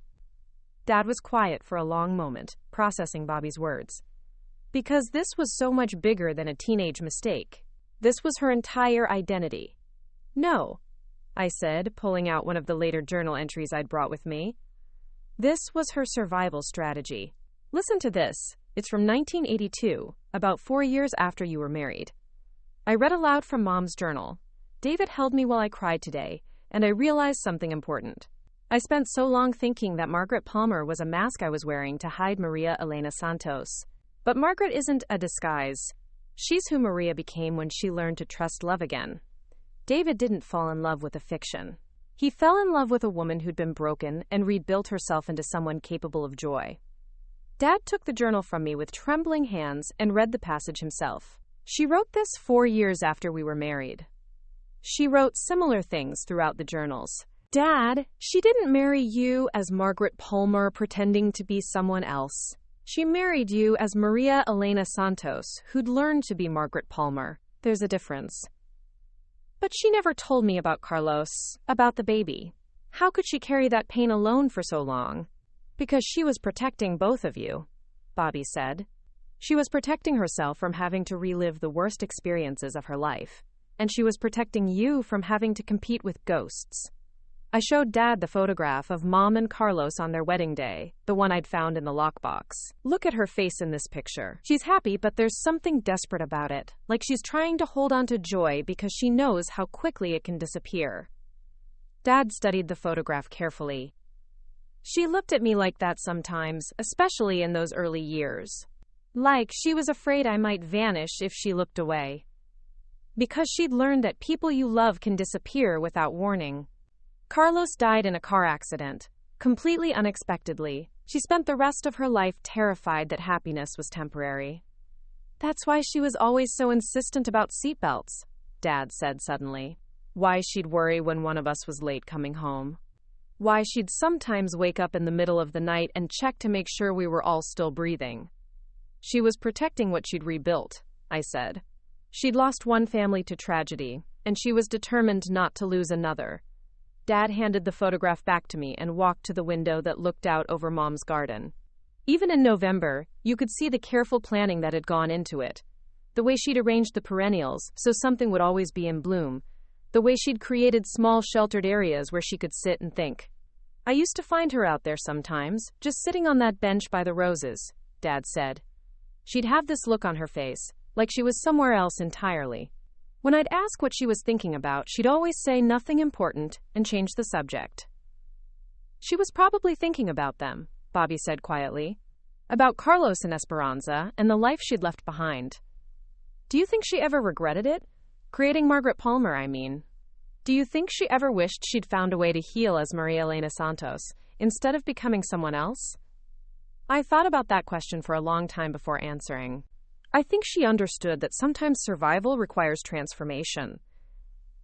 Dad was quiet for a long moment, processing Bobby's words. Because this was so much bigger than a teenage mistake. This was her entire identity. No, I said, pulling out one of the later journal entries I'd brought with me. This was her survival strategy. Listen to this. It's from 1982, about 4 years after you were married. I read aloud from Mom's journal. David held me while I cried today, and I realized something important. I spent so long thinking that Margaret Palmer was a mask I was wearing to hide Maria Elena Santos. But Margaret isn't a disguise. She's who Maria became when she learned to trust love again. David didn't fall in love with a fiction. He fell in love with a woman who'd been broken and rebuilt herself into someone capable of joy. Dad took the journal from me with trembling hands and read the passage himself. She wrote this 4 years after we were married. She wrote similar things throughout the journals. Dad, she didn't marry you as Margaret Palmer pretending to be someone else. She married you as Maria Elena Santos, who'd learned to be Margaret Palmer. There's a difference. But she never told me about Carlos, about the baby. How could she carry that pain alone for so long? Because she was protecting both of you, Bobby said. She was protecting herself from having to relive the worst experiences of her life. And she was protecting you from having to compete with ghosts. I showed Dad the photograph of Mom and Carlos on their wedding day, the one I'd found in the lockbox. Look at her face in this picture. She's happy, but there's something desperate about it, like she's trying to hold on to joy because she knows how quickly it can disappear. Dad studied the photograph carefully. She looked at me like that sometimes, especially in those early years. Like she was afraid I might vanish if she looked away. Because she'd learned that people you love can disappear without warning. Carlos died in a car accident, completely unexpectedly. She spent the rest of her life terrified that happiness was temporary. That's why she was always so insistent about seatbelts, Dad said suddenly. Why she'd worry when one of us was late coming home. Why she'd sometimes wake up in the middle of the night and check to make sure we were all still breathing. She was protecting what she'd rebuilt, I said. She'd lost one family to tragedy, and she was determined not to lose another. Dad handed the photograph back to me and walked to the window that looked out over Mom's garden. Even in November, you could see the careful planning that had gone into it. The way she'd arranged the perennials so something would always be in bloom. The way she'd created small sheltered areas where she could sit and think. I used to find her out there sometimes, just sitting on that bench by the roses, Dad said. She'd have this look on her face, like she was somewhere else entirely. When I'd ask what she was thinking about, she'd always say nothing important and change the subject. She was probably thinking about them, Bobby said quietly. About Carlos and Esperanza and the life she'd left behind. Do you think she ever regretted it? Creating Margaret Palmer, I mean. Do you think she ever wished she'd found a way to heal as Maria Elena Santos, instead of becoming someone else? I thought about that question for a long time before answering. I think she understood that sometimes survival requires transformation.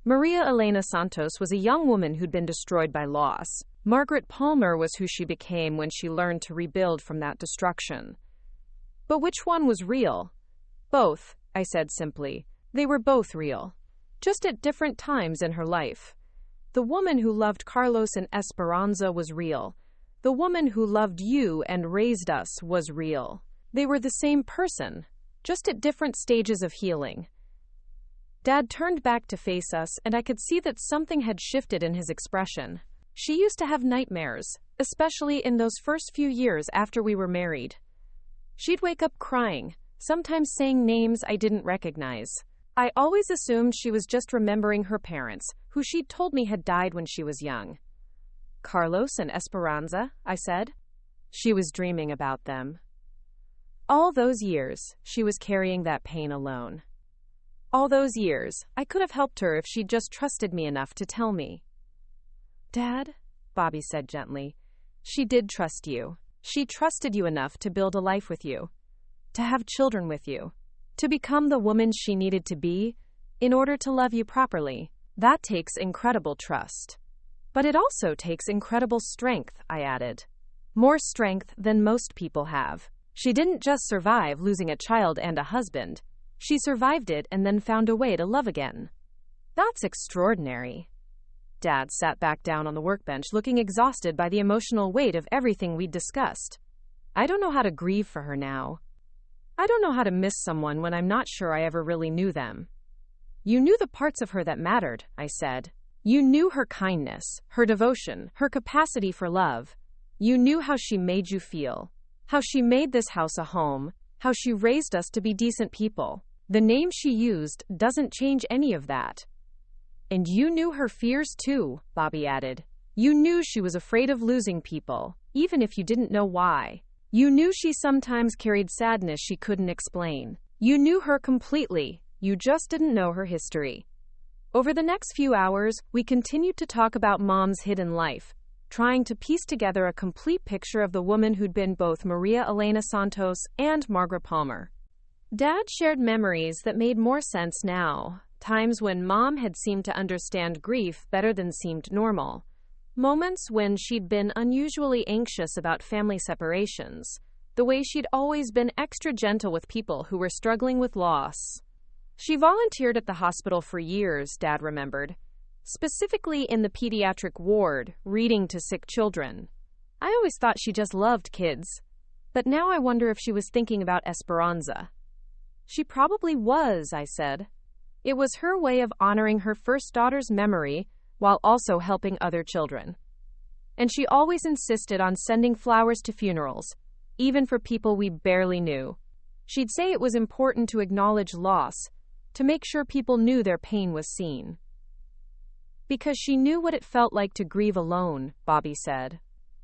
Maria Elena Santos was a young woman who'd been destroyed by loss. Margaret Palmer was who she became when she learned to rebuild from that destruction. But which one was real? Both, I said simply. They were both real. Just at different times in her life. The woman who loved Carlos and Esperanza was real. The woman who loved you and raised us was real. They were the same person, just at different stages of healing. Dad turned back to face us, and I could see that something had shifted in his expression. She used to have nightmares, especially in those first few years after we were married. She'd wake up crying, sometimes saying names I didn't recognize. I always assumed she was just remembering her parents, who she'd told me had died when she was young. Carlos and Esperanza, I said. She was dreaming about them. All those years, she was carrying that pain alone. All those years, I could have helped her if she'd just trusted me enough to tell me. Dad, Bobby said gently, she did trust you. She trusted you enough to build a life with you, to have children with you, to become the woman she needed to be in order to love you properly. That takes incredible trust. But it also takes incredible strength, I added. More strength than most people have. She didn't just survive losing a child and a husband. She survived it and then found a way to love again. That's extraordinary. Dad sat back down on the workbench, looking exhausted by the emotional weight of everything we'd discussed. I don't know how to grieve for her now. I don't know how to miss someone when I'm not sure I ever really knew them. You knew the parts of her that mattered, I said. You knew her kindness, her devotion, her capacity for love. You knew how she made you feel, how she made this house a home, how she raised us to be decent people. The name she used doesn't change any of that. And you knew her fears too, Bobby added. You knew she was afraid of losing people, even if you didn't know why. You knew she sometimes carried sadness she couldn't explain. You knew her completely, you just didn't know her history. Over the next few hours, we continued to talk about Mom's hidden life, trying to piece together a complete picture of the woman who'd been both Maria Elena Santos and Margaret Palmer. Dad shared memories that made more sense now, times when Mom had seemed to understand grief better than seemed normal, moments when she'd been unusually anxious about family separations, the way she'd always been extra gentle with people who were struggling with loss. She volunteered at the hospital for years, Dad remembered, specifically in the pediatric ward, reading to sick children. I always thought she just loved kids, but now I wonder if she was thinking about Esperanza. She probably was, I said. It was her way of honoring her first daughter's memory while also helping other children. And she always insisted on sending flowers to funerals, even for people we barely knew. She'd say it was important to acknowledge loss, to make sure people knew their pain was seen. Because she knew what it felt like to grieve alone, Bobby said.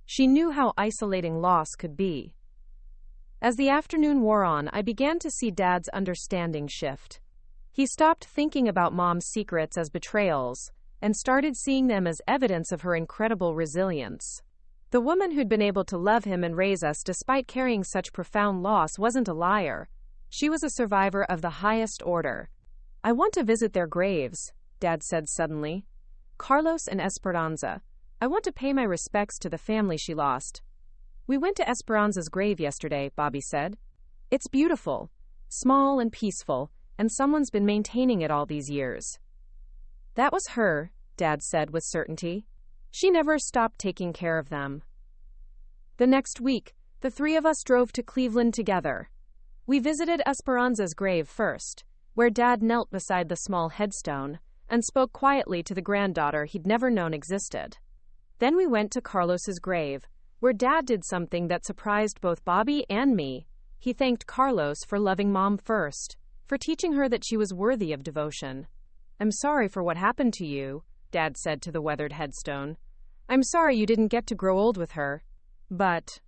She knew how isolating loss could be. As the afternoon wore on, I began to see Dad's understanding shift. He stopped thinking about Mom's secrets as betrayals and started seeing them as evidence of her incredible resilience. The woman who'd been able to love him and raise us despite carrying such profound loss wasn't a liar. She was a survivor of the highest order. I want to visit their graves, Dad said suddenly. Carlos and Esperanza. I want to pay my respects to the family she lost. We went to Esperanza's grave yesterday, Bobby said. It's beautiful, small and peaceful, and someone's been maintaining it all these years. That was her, Dad said with certainty. She never stopped taking care of them. The next week, the three of us drove to Cleveland together. We visited Esperanza's grave first, where Dad knelt beside the small headstone and spoke quietly to the granddaughter he'd never known existed. Then we went to Carlos's grave, where Dad did something that surprised both Bobby and me. He thanked Carlos for loving Mom first, for teaching her that she was worthy of devotion. I'm sorry for what happened to you, Dad said to the weathered headstone. I'm sorry you didn't get to grow old with her, but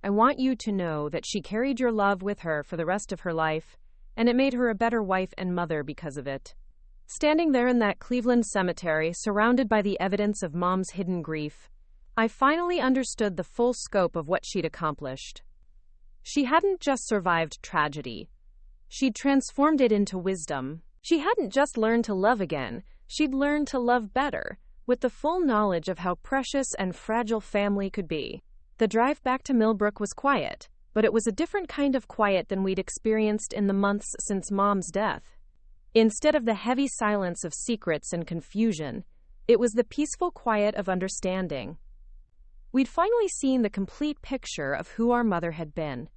I want you to know that she carried your love with her for the rest of her life, and it made her a better wife and mother because of it. Standing there in that Cleveland cemetery, surrounded by the evidence of Mom's hidden grief, I finally understood the full scope of what she'd accomplished. She hadn't just survived tragedy. She'd transformed it into wisdom. She hadn't just learned to love again, she'd learned to love better, with the full knowledge of how precious and fragile family could be. The drive back to Millbrook was quiet, but it was a different kind of quiet than we'd experienced in the months since Mom's death. Instead of the heavy silence of secrets and confusion, it was the peaceful quiet of understanding. We'd finally seen the complete picture of who our mother had been,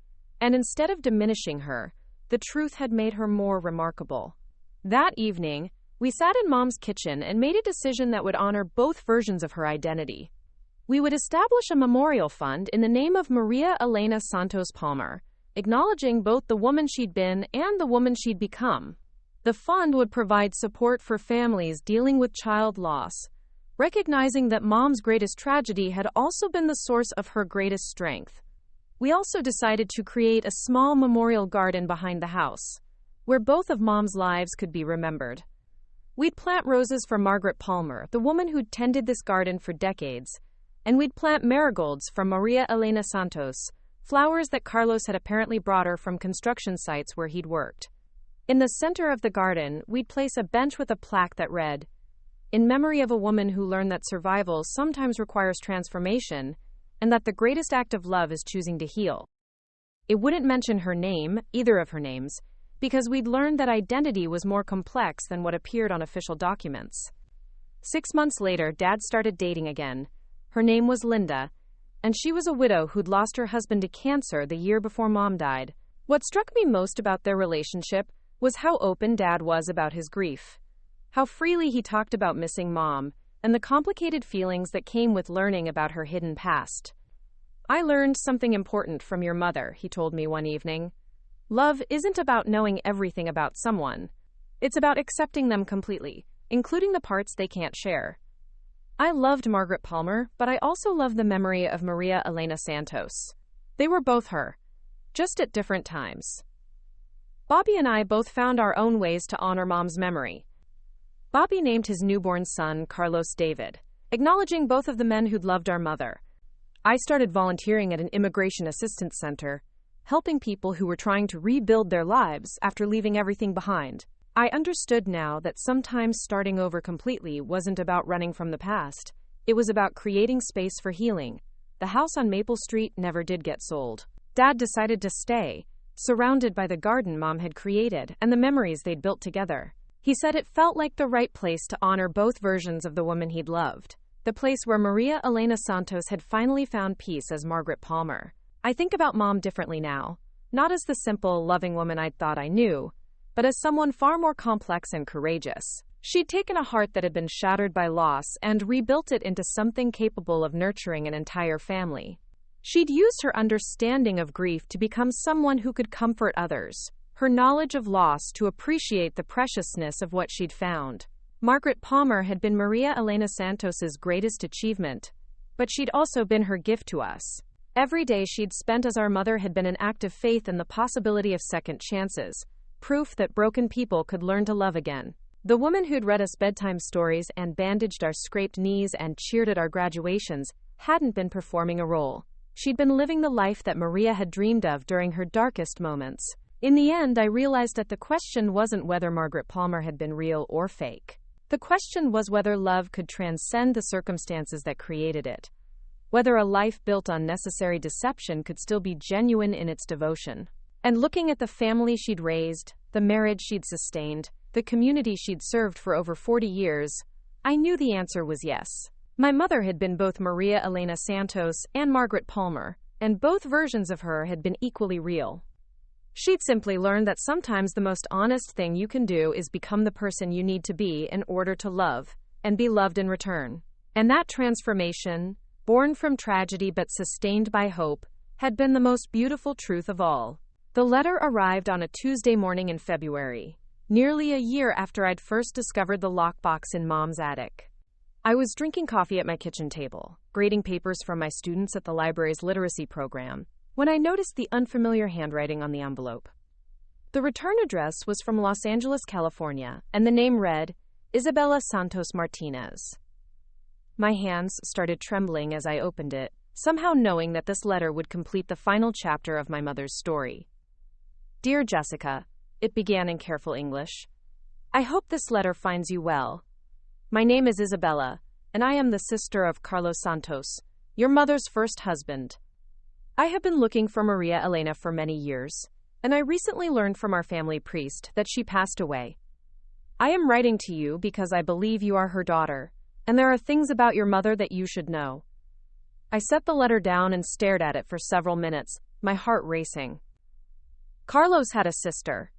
and instead of diminishing her, the truth had made her more remarkable. That evening, we sat in Mom's kitchen and made a decision that would honor both versions of her identity. We would establish a memorial fund in the name of Maria Elena Santos Palmer, acknowledging both the woman she'd been and the woman she'd become. The fund would provide support for families dealing with child loss, recognizing that Mom's greatest tragedy had also been the source of her greatest strength. We also decided to create a small memorial garden behind the house, where both of Mom's lives could be remembered. We'd plant roses for Margaret Palmer, the woman who'd tended this garden for decades, and we'd plant marigolds from Maria Elena Santos, flowers that Carlos had apparently brought her from construction sites where he'd worked. In the center of the garden, we'd place a bench with a plaque that read, "In memory of a woman who learned that survival sometimes requires transformation, and that the greatest act of love is choosing to heal." It wouldn't mention her name, either of her names, because we'd learned that identity was more complex than what appeared on official documents. 6 months later, Dad started dating again. Her name was Linda, and she was a widow who'd lost her husband to cancer the year before Mom died. What struck me most about their relationship was how open Dad was about his grief, how freely he talked about missing Mom, and the complicated feelings that came with learning about her hidden past. "I learned something important from your mother," he told me one evening. "Love isn't about knowing everything about someone. It's about accepting them completely, including the parts they can't share." I loved Margaret Palmer, but I also loved the memory of Maria Elena Santos. They were both her, just at different times. Bobby and I both found our own ways to honor Mom's memory. Bobby named his newborn son Carlos David, acknowledging both of the men who'd loved our mother. I started volunteering at an immigration assistance center, helping people who were trying to rebuild their lives after leaving everything behind. I understood now that sometimes starting over completely wasn't about running from the past. It was about creating space for healing. The house on Maple Street never did get sold. Dad decided to stay, surrounded by the garden Mom had created and the memories they'd built together. He said it felt like the right place to honor both versions of the woman he'd loved, the place where Maria Elena Santos had finally found peace as Margaret Palmer. I think about Mom differently now, not as the simple, loving woman I'd thought I knew, but as someone far more complex and courageous. She'd taken a heart that had been shattered by loss and rebuilt it into something capable of nurturing an entire family. She'd used her understanding of grief to become someone who could comfort others, her knowledge of loss to appreciate the preciousness of what she'd found. Margaret Palmer had been Maria Elena Santos's greatest achievement, but she'd also been her gift to us. Every day she'd spent as our mother had been an act of faith in the possibility of second chances, proof that broken people could learn to love again. The woman who'd read us bedtime stories and bandaged our scraped knees and cheered at our graduations hadn't been performing a role. She'd been living the life that Maria had dreamed of during her darkest moments. In the end, I realized that the question wasn't whether Margaret Palmer had been real or fake. The question was whether love could transcend the circumstances that created it, whether a life built on necessary deception could still be genuine in its devotion. And looking at the family she'd raised, the marriage she'd sustained, the community she'd served for over 40 years, I knew the answer was yes. My mother had been both Maria Elena Santos and Margaret Palmer, and both versions of her had been equally real. She'd simply learned that sometimes the most honest thing you can do is become the person you need to be in order to love, and be loved in return. And that transformation, born from tragedy but sustained by hope, had been the most beautiful truth of all. The letter arrived on a Tuesday morning in February, nearly a year after I'd first discovered the lockbox in Mom's attic. I was drinking coffee at my kitchen table, grading papers from my students at the library's literacy program, when I noticed the unfamiliar handwriting on the envelope. The return address was from Los Angeles, California, and the name read, Isabella Santos Martinez. My hands started trembling as I opened it, somehow knowing that this letter would complete the final chapter of my mother's story. Dear Jessica, it began in careful English. I hope this letter finds you well. My name is Isabella, and I am the sister of Carlos Santos, your mother's first husband. I have been looking for Maria Elena for many years, and I recently learned from our family priest that she passed away. I am writing to you because I believe you are her daughter, and there are things about your mother that you should know. I set the letter down and stared at it for several minutes, my heart racing. Carlos had a sister.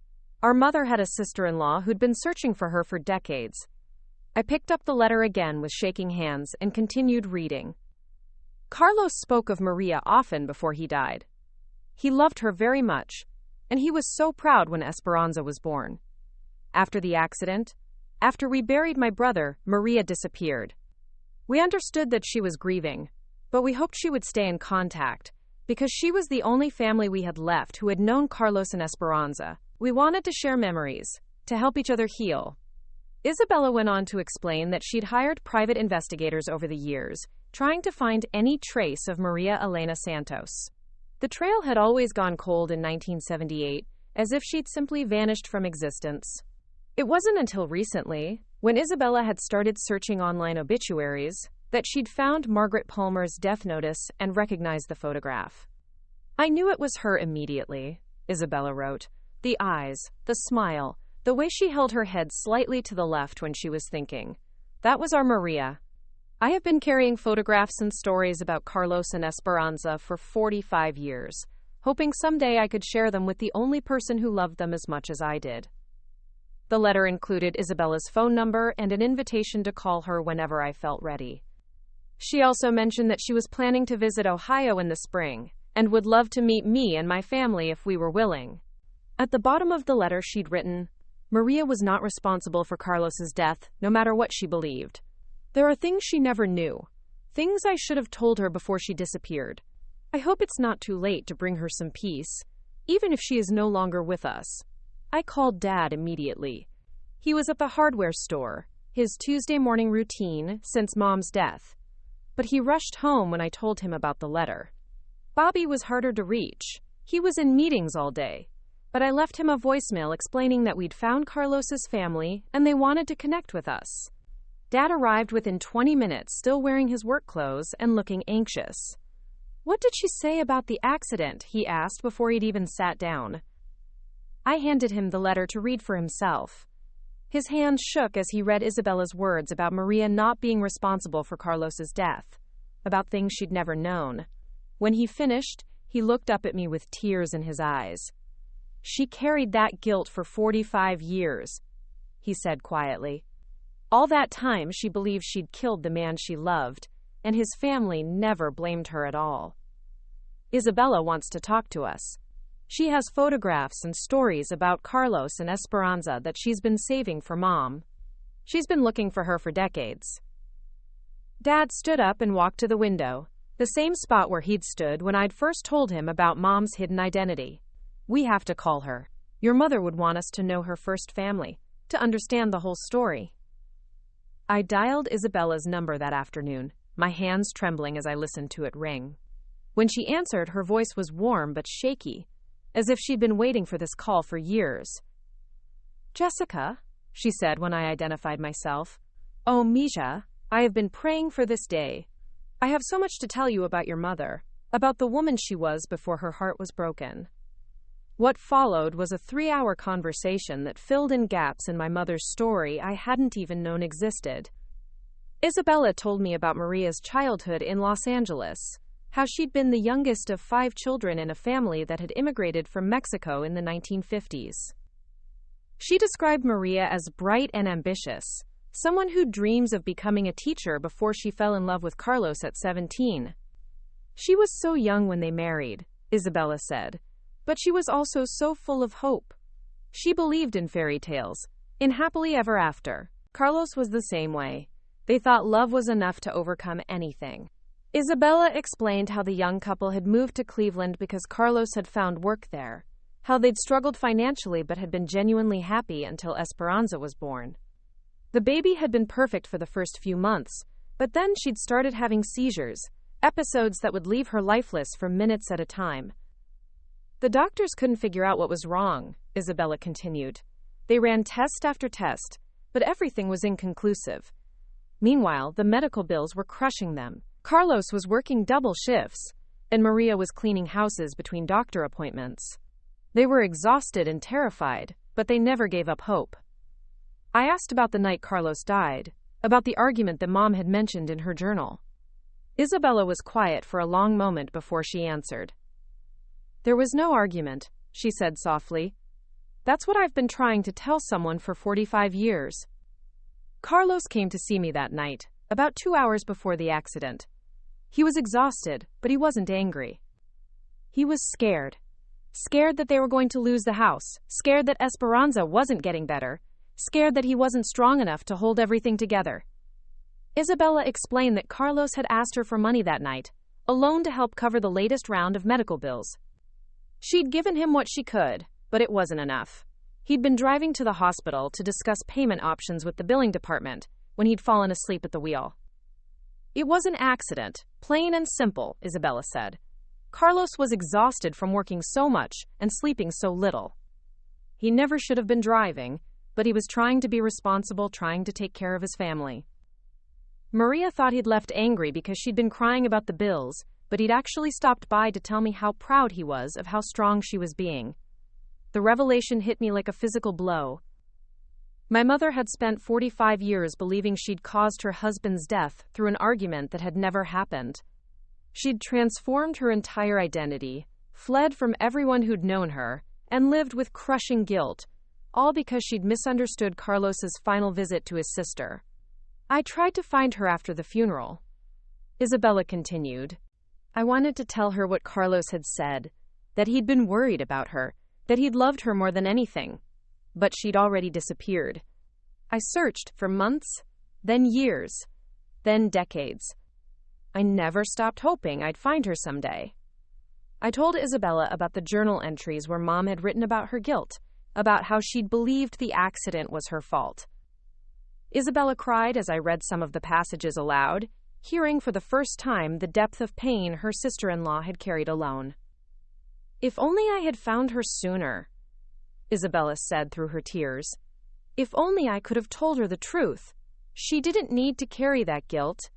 Our mother had a sister-in-law who'd been searching for her for decades. I picked up the letter again with shaking hands and continued reading. Carlos spoke of Maria often before he died. He loved her very much, and he was so proud when Esperanza was born. After the accident, after we buried my brother, Maria disappeared. We understood that she was grieving, but we hoped she would stay in contact, because she was the only family we had left who had known Carlos and Esperanza. We wanted to share memories, to help each other heal. Isabella went on to explain that she'd hired private investigators over the years, trying to find any trace of Maria Elena Santos. The trail had always gone cold in 1978, as if she'd simply vanished from existence. It wasn't until recently, when Isabella had started searching online obituaries, that she'd found Margaret Palmer's death notice and recognized the photograph. "I knew it was her immediately," Isabella wrote. "The eyes, the smile, the way she held her head slightly to the left when she was thinking. That was our Maria." I have been carrying photographs and stories about Carlos and Esperanza for 45 years, hoping someday I could share them with the only person who loved them as much as I did. The letter included Isabella's phone number and an invitation to call her whenever I felt ready. She also mentioned that she was planning to visit Ohio in the spring, and would love to meet me and my family if we were willing. At the bottom of the letter she'd written, "Maria was not responsible for Carlos's death, no matter what she believed. There are things she never knew, things I should have told her before she disappeared. I hope it's not too late to bring her some peace, even if she is no longer with us." I called Dad immediately. He was at the hardware store, his Tuesday morning routine since Mom's death. But he rushed home when I told him about the letter. Bobby was harder to reach. He was in meetings all day. But I left him a voicemail explaining that we'd found Carlos's family and they wanted to connect with us. Dad arrived within 20 minutes, still wearing his work clothes and looking anxious. "What did she say about the accident?" he asked before he'd even sat down. I handed him the letter to read for himself. His hand shook as he read Isabella's words about Maria not being responsible for Carlos's death, about things she'd never known. When he finished, he looked up at me with tears in his eyes. "She carried that guilt for 45 years, he said quietly. All that time she believed she'd killed the man she loved, and his family never blamed her at all. Isabella wants to talk to us. She has photographs and stories about Carlos and Esperanza that she's been saving for Mom. She's been looking for her for decades." Dad stood up and walked to the window, the same spot where he'd stood when I'd first told him about Mom's hidden identity. "We have to call her. Your mother would want us to know her first family, to understand the whole story." I dialed Isabella's number that afternoon, my hands trembling as I listened to it ring. When she answered, her voice was warm but shaky, as if she'd been waiting for this call for years. "Jessica," she said when I identified myself. "Oh, Misha, I have been praying for this day. I have so much to tell you about your mother, about the woman she was before her heart was broken." What followed was a 3-hour conversation that filled in gaps in my mother's story I hadn't even known existed. Isabella told me about Maria's childhood in Los Angeles, how she'd been the youngest of 5 children in a family that had immigrated from Mexico in the 1950s. She described Maria as bright and ambitious, someone who dreams of becoming a teacher before she fell in love with Carlos at 17. "She was so young when they married," Isabella said, "but she was also so full of hope. She believed in fairy tales, in happily ever after. Carlos was the same way. They thought love was enough to overcome anything." Isabella explained how the young couple had moved to Cleveland because Carlos had found work there, how they'd struggled financially but had been genuinely happy until Esperanza was born. The baby had been perfect for the first few months, but then she'd started having seizures, episodes that would leave her lifeless for minutes at a time. "The doctors couldn't figure out what was wrong," Isabella continued. "They ran test after test, but everything was inconclusive. Meanwhile, the medical bills were crushing them. Carlos was working double shifts, and Maria was cleaning houses between doctor appointments. They were exhausted and terrified, but they never gave up hope." I asked about the night Carlos died, about the argument that Mom had mentioned in her journal. Isabella was quiet for a long moment before she answered. "There was no argument," she said softly. "That's what I've been trying to tell someone for 45 years. Carlos came to see me that night, about 2 hours before the accident. He was exhausted, but he wasn't angry. He was scared. Scared that they were going to lose the house, scared that Esperanza wasn't getting better, scared that he wasn't strong enough to hold everything together. Isabella explained that Carlos had asked her for money that night, a loan to help cover the latest round of medical bills. She'd given him what she could, but it wasn't enough. He'd been driving to the hospital to discuss payment options with the billing department when he'd fallen asleep at the wheel. It was an accident, plain and simple, Isabella said. Carlos was exhausted from working so much and sleeping so little. He never should have been driving, but he was trying to be responsible, trying to take care of his family. Maria thought he'd left angry because she'd been crying about the bills, but he'd actually stopped by to tell me how proud he was of how strong she was being. The revelation hit me like a physical blow. My mother had spent 45 years believing she'd caused her husband's death through an argument that had never happened. She'd transformed her entire identity, fled from everyone who'd known her, and lived with crushing guilt, all because she'd misunderstood Carlos's final visit to his sister. I tried to find her after the funeral. Isabella continued. I wanted to tell her what Carlos had said, that he'd been worried about her, that he'd loved her more than anything. But she'd already disappeared. I searched for months, then years, then decades. I never stopped hoping I'd find her someday. I told Isabella about the journal entries where Mom had written about her guilt, about how she'd believed the accident was her fault. Isabella cried as I read some of the passages aloud, hearing for the first time the depth of pain her sister-in-law had carried alone. If only I had found her sooner, Isabella said through her tears. If only I could have told her the truth. She didn't need to carry that guilt.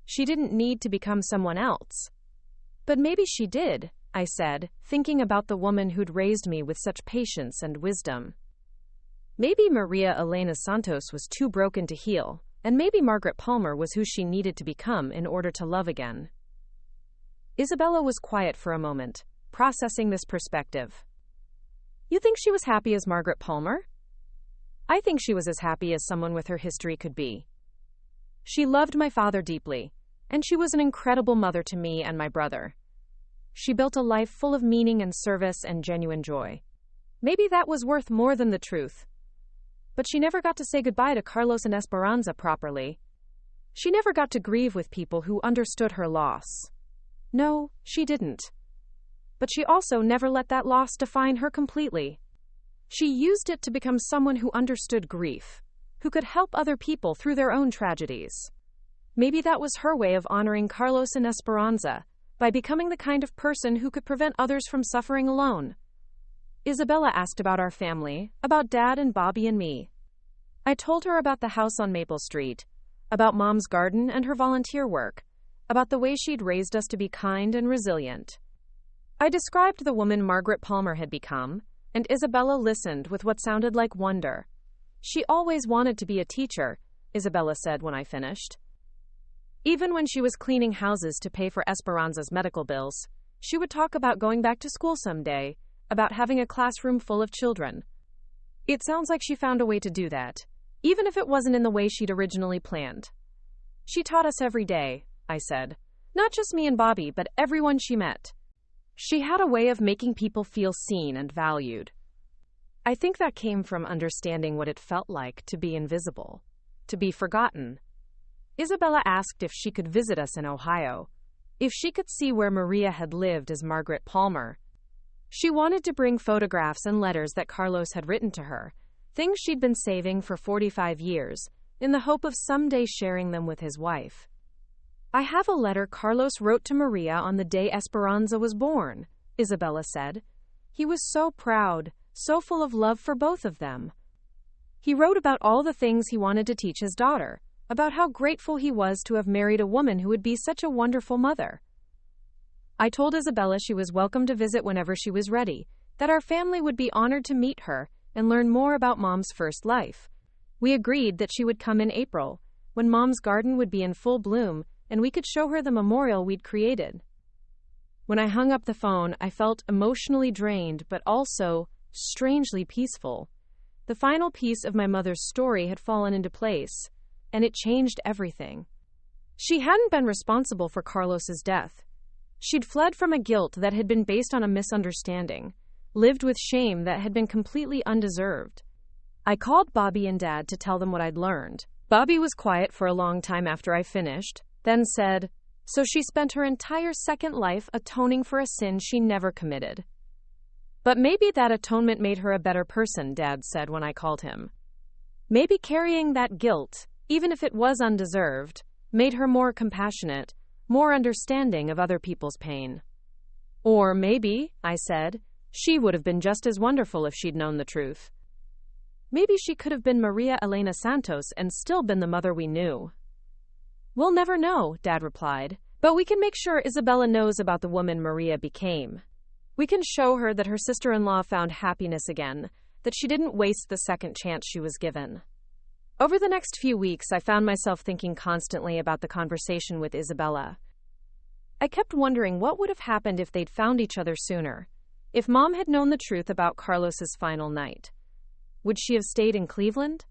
She didn't need to become someone else. But maybe she did, I said, thinking about the woman who'd raised me with such patience and wisdom. Maybe Maria Elena Santos was too broken to heal, and maybe Margaret Palmer was who she needed to become in order to love again. Isabella was quiet for a moment, processing this perspective. You think she was happy as Margaret Palmer? I think she was as happy as someone with her history could be. She loved my father deeply, and she was an incredible mother to me and my brother. She built a life full of meaning and service and genuine joy. Maybe that was worth more than the truth. But she never got to say goodbye to Carlos and Esperanza properly. She never got to grieve with people who understood her loss. No, she didn't. But she also never let that loss define her completely. She used it to become someone who understood grief, who could help other people through their own tragedies. Maybe that was her way of honoring Carlos and Esperanza, by becoming the kind of person who could prevent others from suffering alone. Isabella asked about our family, about Dad and Bobby and me. I told her about the house on Maple Street, about Mom's garden and her volunteer work, about the way she'd raised us to be kind and resilient. I described the woman Margaret Palmer had become, and Isabella listened with what sounded like wonder. She always wanted to be a teacher, Isabella said when I finished. Even when she was cleaning houses to pay for Esperanza's medical bills, she would talk about going back to school someday, about having a classroom full of children. It sounds like she found a way to do that, even if it wasn't in the way she'd originally planned. She taught us every day, I said. Not just me and Bobby, but everyone she met. She had a way of making people feel seen and valued. I think that came from understanding what it felt like to be invisible, to be forgotten. Isabella asked if she could visit us in Ohio, if she could see where Maria had lived as Margaret Palmer. She wanted to bring photographs and letters that Carlos had written to her, things she'd been saving for 45 years, in the hope of someday sharing them with his wife. I have a letter Carlos wrote to Maria on the day Esperanza was born, Isabella said. He was so proud, so full of love for both of them. He wrote about all the things he wanted to teach his daughter, about how grateful he was to have married a woman who would be such a wonderful mother. I told Isabella she was welcome to visit whenever she was ready, that our family would be honored to meet her and learn more about Mom's first life. We agreed that she would come in April, when Mom's garden would be in full bloom, and we could show her the memorial we'd created. When I hung up the phone, I felt emotionally drained, but also strangely peaceful. The final piece of my mother's story had fallen into place, and it changed everything. She hadn't been responsible for Carlos's death. She'd fled from a guilt that had been based on a misunderstanding, lived with shame that had been completely undeserved. I called Bobby and Dad to tell them what I'd learned. Bobby was quiet for a long time after I finished, then said, "So she spent her entire second life atoning for a sin she never committed." "But maybe that atonement made her a better person," Dad said when I called him. "Maybe carrying that guilt, even if it was undeserved, made her more compassionate, more understanding of other people's pain." "Or maybe," I said, "she would have been just as wonderful if she'd known the truth. Maybe she could have been Maria Elena Santos and still been the mother we knew." "We'll never know," Dad replied, "but we can make sure Isabella knows about the woman Maria became. We can show her that her sister-in-law found happiness again, that she didn't waste the second chance she was given." Over the next few weeks, I found myself thinking constantly about the conversation with Isabella. I kept wondering what would have happened if they'd found each other sooner, if Mom had known the truth about Carlos's final night. Would she have stayed in Cleveland?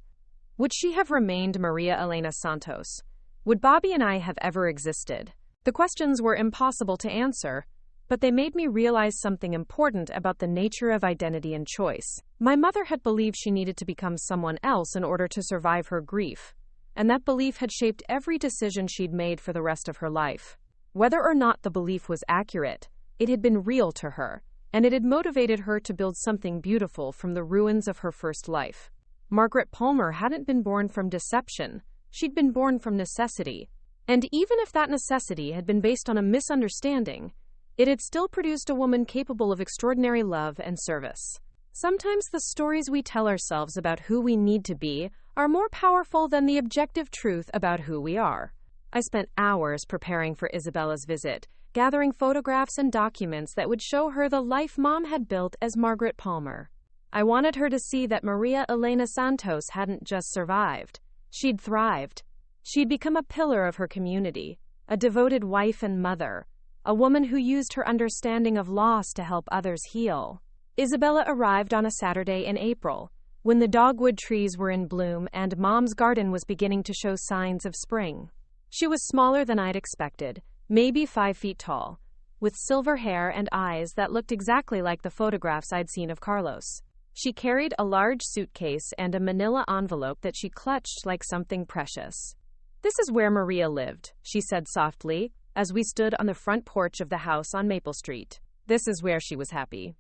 Would she have remained Maria Elena Santos? Would Bobby and I have ever existed? The questions were impossible to answer, but they made me realize something important about the nature of identity and choice. My mother had believed she needed to become someone else in order to survive her grief, and that belief had shaped every decision she'd made for the rest of her life. Whether or not the belief was accurate, it had been real to her, and it had motivated her to build something beautiful from the ruins of her first life. Margaret Palmer hadn't been born from deception, she'd been born from necessity. And even if that necessity had been based on a misunderstanding, it had still produced a woman capable of extraordinary love and service. Sometimes the stories we tell ourselves about who we need to be are more powerful than the objective truth about who we are. I spent hours preparing for Isabella's visit, gathering photographs and documents that would show her the life Mom had built as Margaret Palmer. I wanted her to see that Maria Elena Santos hadn't just survived. She'd thrived. She'd become a pillar of her community, a devoted wife and mother, a woman who used her understanding of loss to help others heal. Isabella arrived on a Saturday in April, when the dogwood trees were in bloom and Mom's garden was beginning to show signs of spring. She was smaller than I'd expected, maybe 5 feet tall, with silver hair and eyes that looked exactly like the photographs I'd seen of Carlos. She carried a large suitcase and a manila envelope that she clutched like something precious. "This is where Maria lived," she said softly, as we stood on the front porch of the house on Maple Street. "This is where she was happy."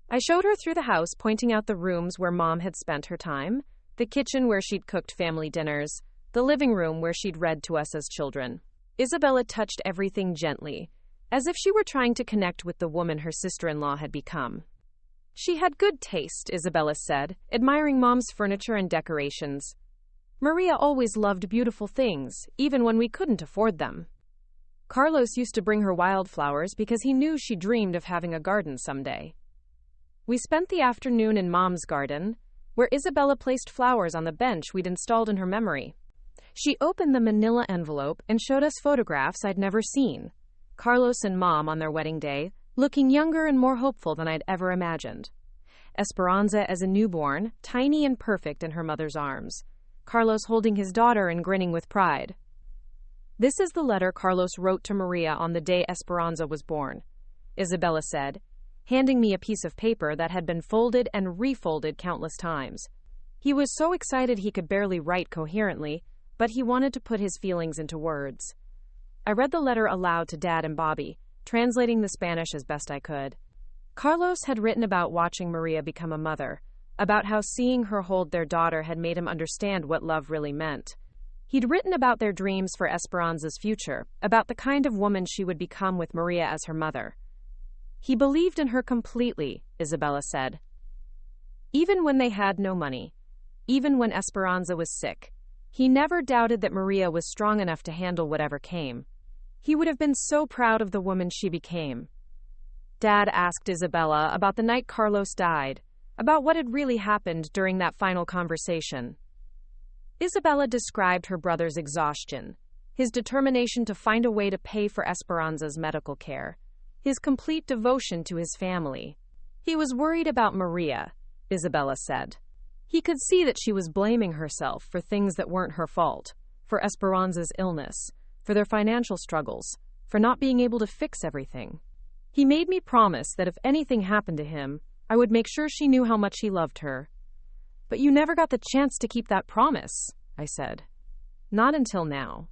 I showed her through the house, pointing out the rooms where Mom had spent her time, the kitchen where she'd cooked family dinners, the living room where she'd read to us as children. Isabella touched everything gently, as if she were trying to connect with the woman her sister-in-law had become. "She had good taste," Isabella said, admiring Mom's furniture and decorations. "Maria always loved beautiful things, even when we couldn't afford them. Carlos used to bring her wildflowers because he knew she dreamed of having a garden someday." We spent the afternoon in Mom's garden, where Isabella placed flowers on the bench we'd installed in her memory. She opened the manila envelope and showed us photographs I'd never seen. Carlos and Mom on their wedding day, looking younger and more hopeful than I'd ever imagined. Esperanza as a newborn, tiny and perfect in her mother's arms. Carlos holding his daughter and grinning with pride. "This is the letter Carlos wrote to Maria on the day Esperanza was born," Isabella said, handing me a piece of paper that had been folded and refolded countless times. He was so excited he could barely write coherently, but he wanted to put his feelings into words. I read the letter aloud to Dad and Bobby, translating the Spanish as best I could. Carlos had written about watching Maria become a mother, about how seeing her hold their daughter had made him understand what love really meant. He'd written about their dreams for Esperanza's future, about the kind of woman she would become with Maria as her mother. He believed in her completely, Isabella said. Even when they had no money, even when Esperanza was sick, he never doubted that Maria was strong enough to handle whatever came. He would have been so proud of the woman she became. Dad asked Isabella about the night Carlos died, about what had really happened during that final conversation. Isabella described her brother's exhaustion, his determination to find a way to pay for Esperanza's medical care, his complete devotion to his family. He was worried about Maria, Isabella said. He could see that she was blaming herself for things that weren't her fault, for Esperanza's illness, for their financial struggles, for not being able to fix everything. He made me promise that if anything happened to him, I would make sure she knew how much he loved her. But you never got the chance to keep that promise, I said. Not until now.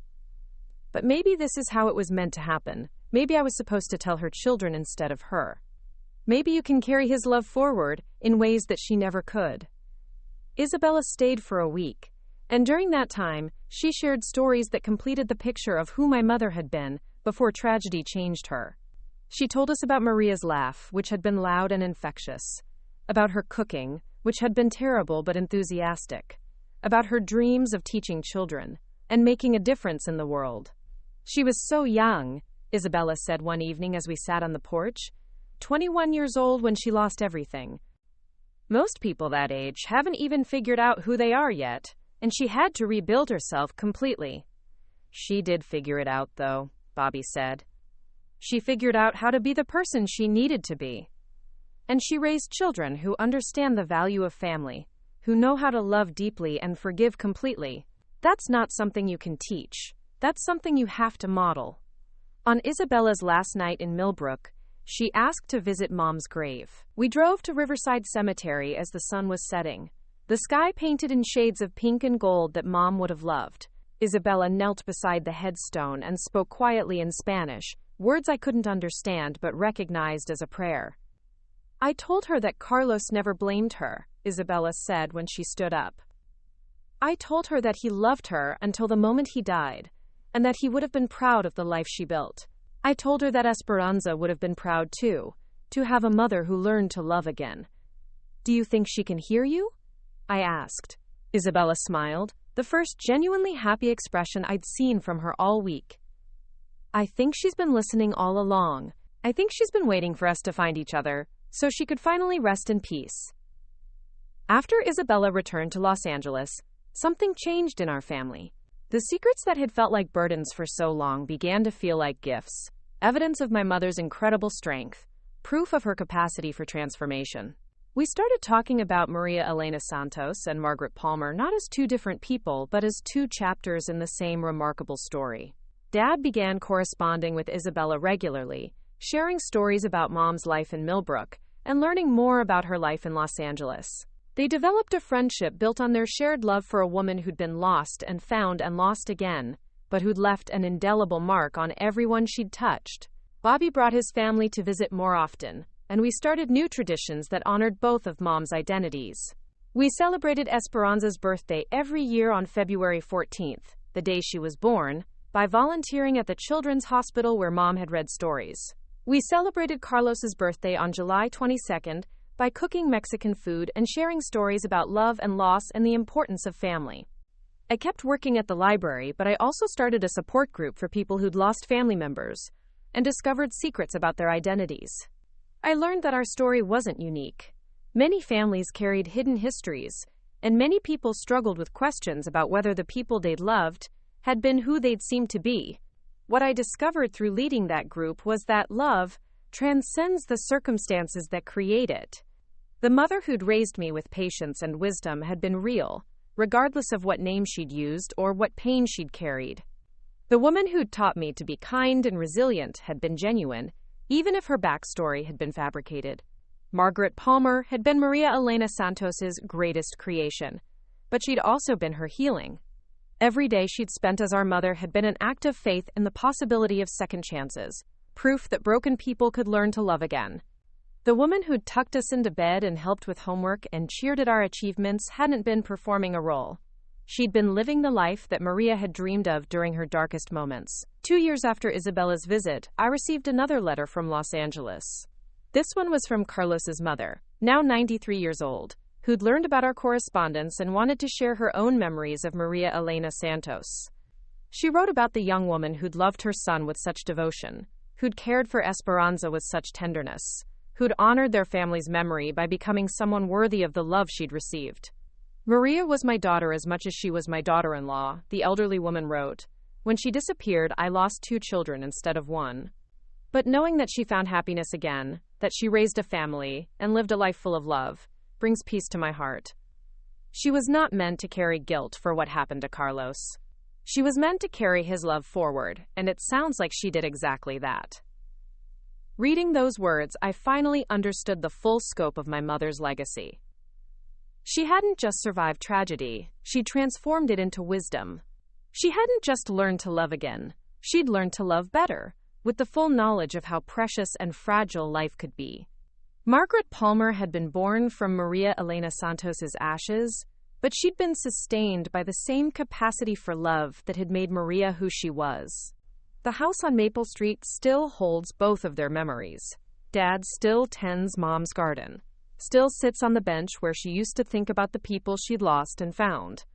But maybe this is how it was meant to happen. Maybe I was supposed to tell her children instead of her. Maybe you can carry his love forward in ways that she never could. Isabella stayed for a week, and during that time, she shared stories that completed the picture of who my mother had been before tragedy changed her. She told us about Maria's laugh, which had been loud and infectious, about her cooking, which had been terrible but enthusiastic, about her dreams of teaching children and making a difference in the world. She was so young, Isabella said one evening as we sat on the porch, 21 years old when she lost everything. Most people that age haven't even figured out who they are yet, and she had to rebuild herself completely. She did figure it out, though, Bobby said. She figured out how to be the person she needed to be. And she raised children who understand the value of family, who know how to love deeply and forgive completely. That's not something you can teach. That's something you have to model. On Isabella's last night in Millbrook, she asked to visit Mom's grave. We drove to Riverside Cemetery as the sun was setting, the sky painted in shades of pink and gold that Mom would have loved. Isabella knelt beside the headstone and spoke quietly in Spanish, words I couldn't understand but recognized as a prayer. I told her that Carlos never blamed her, Isabella said when she stood up. I told her that he loved her until the moment he died, and that he would have been proud of the life she built. I told her that Esperanza would have been proud too, to have a mother who learned to love again. Do you think she can hear you? I asked. Isabella smiled, the first genuinely happy expression I'd seen from her all week. I think she's been listening all along. I think she's been waiting for us to find each other, so she could finally rest in peace. After Isabella returned to Los Angeles, something changed in our family. The secrets that had felt like burdens for so long began to feel like gifts, evidence of my mother's incredible strength, proof of her capacity for transformation. We started talking about Maria Elena Santos and Margaret Palmer not as two different people, but as two chapters in the same remarkable story. Dad began corresponding with Isabella regularly, sharing stories about Mom's life in Millbrook and learning more about her life in Los Angeles. They developed a friendship built on their shared love for a woman who'd been lost and found and lost again, but who'd left an indelible mark on everyone she'd touched. Bobby brought his family to visit more often, and we started new traditions that honored both of Mom's identities. We celebrated Esperanza's birthday every year on February 14th, the day she was born, by volunteering at the children's hospital where Mom had read stories. We celebrated Carlos's birthday on July 22nd, by cooking Mexican food and sharing stories about love and loss and the importance of family. I kept working at the library, but I also started a support group for people who'd lost family members and discovered secrets about their identities. I learned that our story wasn't unique. Many families carried hidden histories, and many people struggled with questions about whether the people they'd loved had been who they'd seemed to be. What I discovered through leading that group was that love transcends the circumstances that create it. The mother who'd raised me with patience and wisdom had been real, regardless of what name she'd used or what pain she'd carried. The woman who'd taught me to be kind and resilient had been genuine, even if her backstory had been fabricated. Margaret Palmer had been Maria Elena Santos's greatest creation, but she'd also been her healing. Every day she'd spent as our mother had been an act of faith in the possibility of second chances, proof that broken people could learn to love again. The woman who'd tucked us into bed and helped with homework and cheered at our achievements hadn't been performing a role. She'd been living the life that Maria had dreamed of during her darkest moments. 2 years after Isabella's visit, I received another letter from Los Angeles. This one was from Carlos's mother, now 93 years old, who'd learned about our correspondence and wanted to share her own memories of Maria Elena Santos. She wrote about the young woman who'd loved her son with such devotion, who'd cared for Esperanza with such tenderness, who'd honored their family's memory by becoming someone worthy of the love she'd received. Maria was my daughter as much as she was my daughter-in-law, the elderly woman wrote. When she disappeared, I lost 2 children instead of 1. But knowing that she found happiness again, that she raised a family, and lived a life full of love, brings peace to my heart. She was not meant to carry guilt for what happened to Carlos. She was meant to carry his love forward, and it sounds like she did exactly that. Reading those words, I finally understood the full scope of my mother's legacy. She hadn't just survived tragedy, she'd transformed it into wisdom. She hadn't just learned to love again, she'd learned to love better, with the full knowledge of how precious and fragile life could be. Margaret Palmer had been born from Maria Elena Santos's ashes, but she'd been sustained by the same capacity for love that had made Maria who she was. The house on Maple Street still holds both of their memories. Dad still tends Mom's garden, still sits on the bench where she used to think about the people she'd lost and found.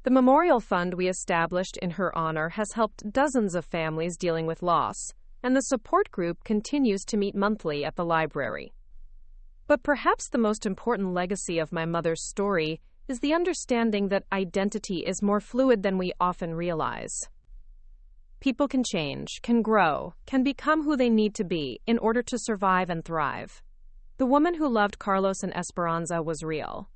The memorial fund we established in her honor has helped dozens of families dealing with loss, and the support group continues to meet monthly at the library. But perhaps the most important legacy of my mother's story is the understanding that identity is more fluid than we often realize. People can change, can grow, can become who they need to be in order to survive and thrive. The woman who loved Carlos and Esperanza was real.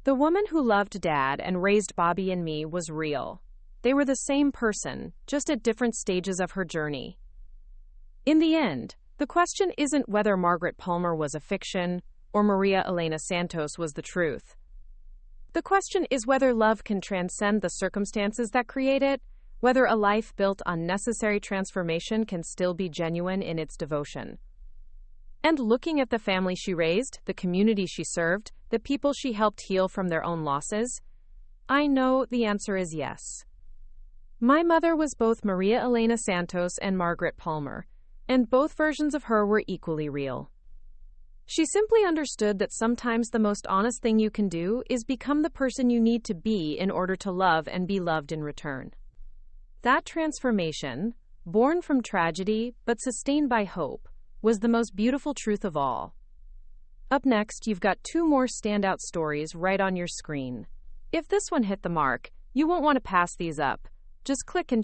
The woman who loved Dad and raised Bobby and me was real. They were the same person, just at different stages of her journey. In the end, the question isn't whether Margaret Palmer was a fiction or Maria Elena Santos was the truth. The question is whether love can transcend the circumstances that create it, whether a life built on necessary transformation can still be genuine in its devotion. And looking at the family she raised, the community she served, the people she helped heal from their own losses, I know the answer is yes. My mother was both Maria Elena Santos and Margaret Palmer, and both versions of her were equally real. She simply understood that sometimes the most honest thing you can do is become the person you need to be in order to love and be loved in return. That transformation, born from tragedy but sustained by hope, was the most beautiful truth of all. Up next, you've got two more standout stories right on your screen. If this one hit the mark, you won't want to pass these up. Just click and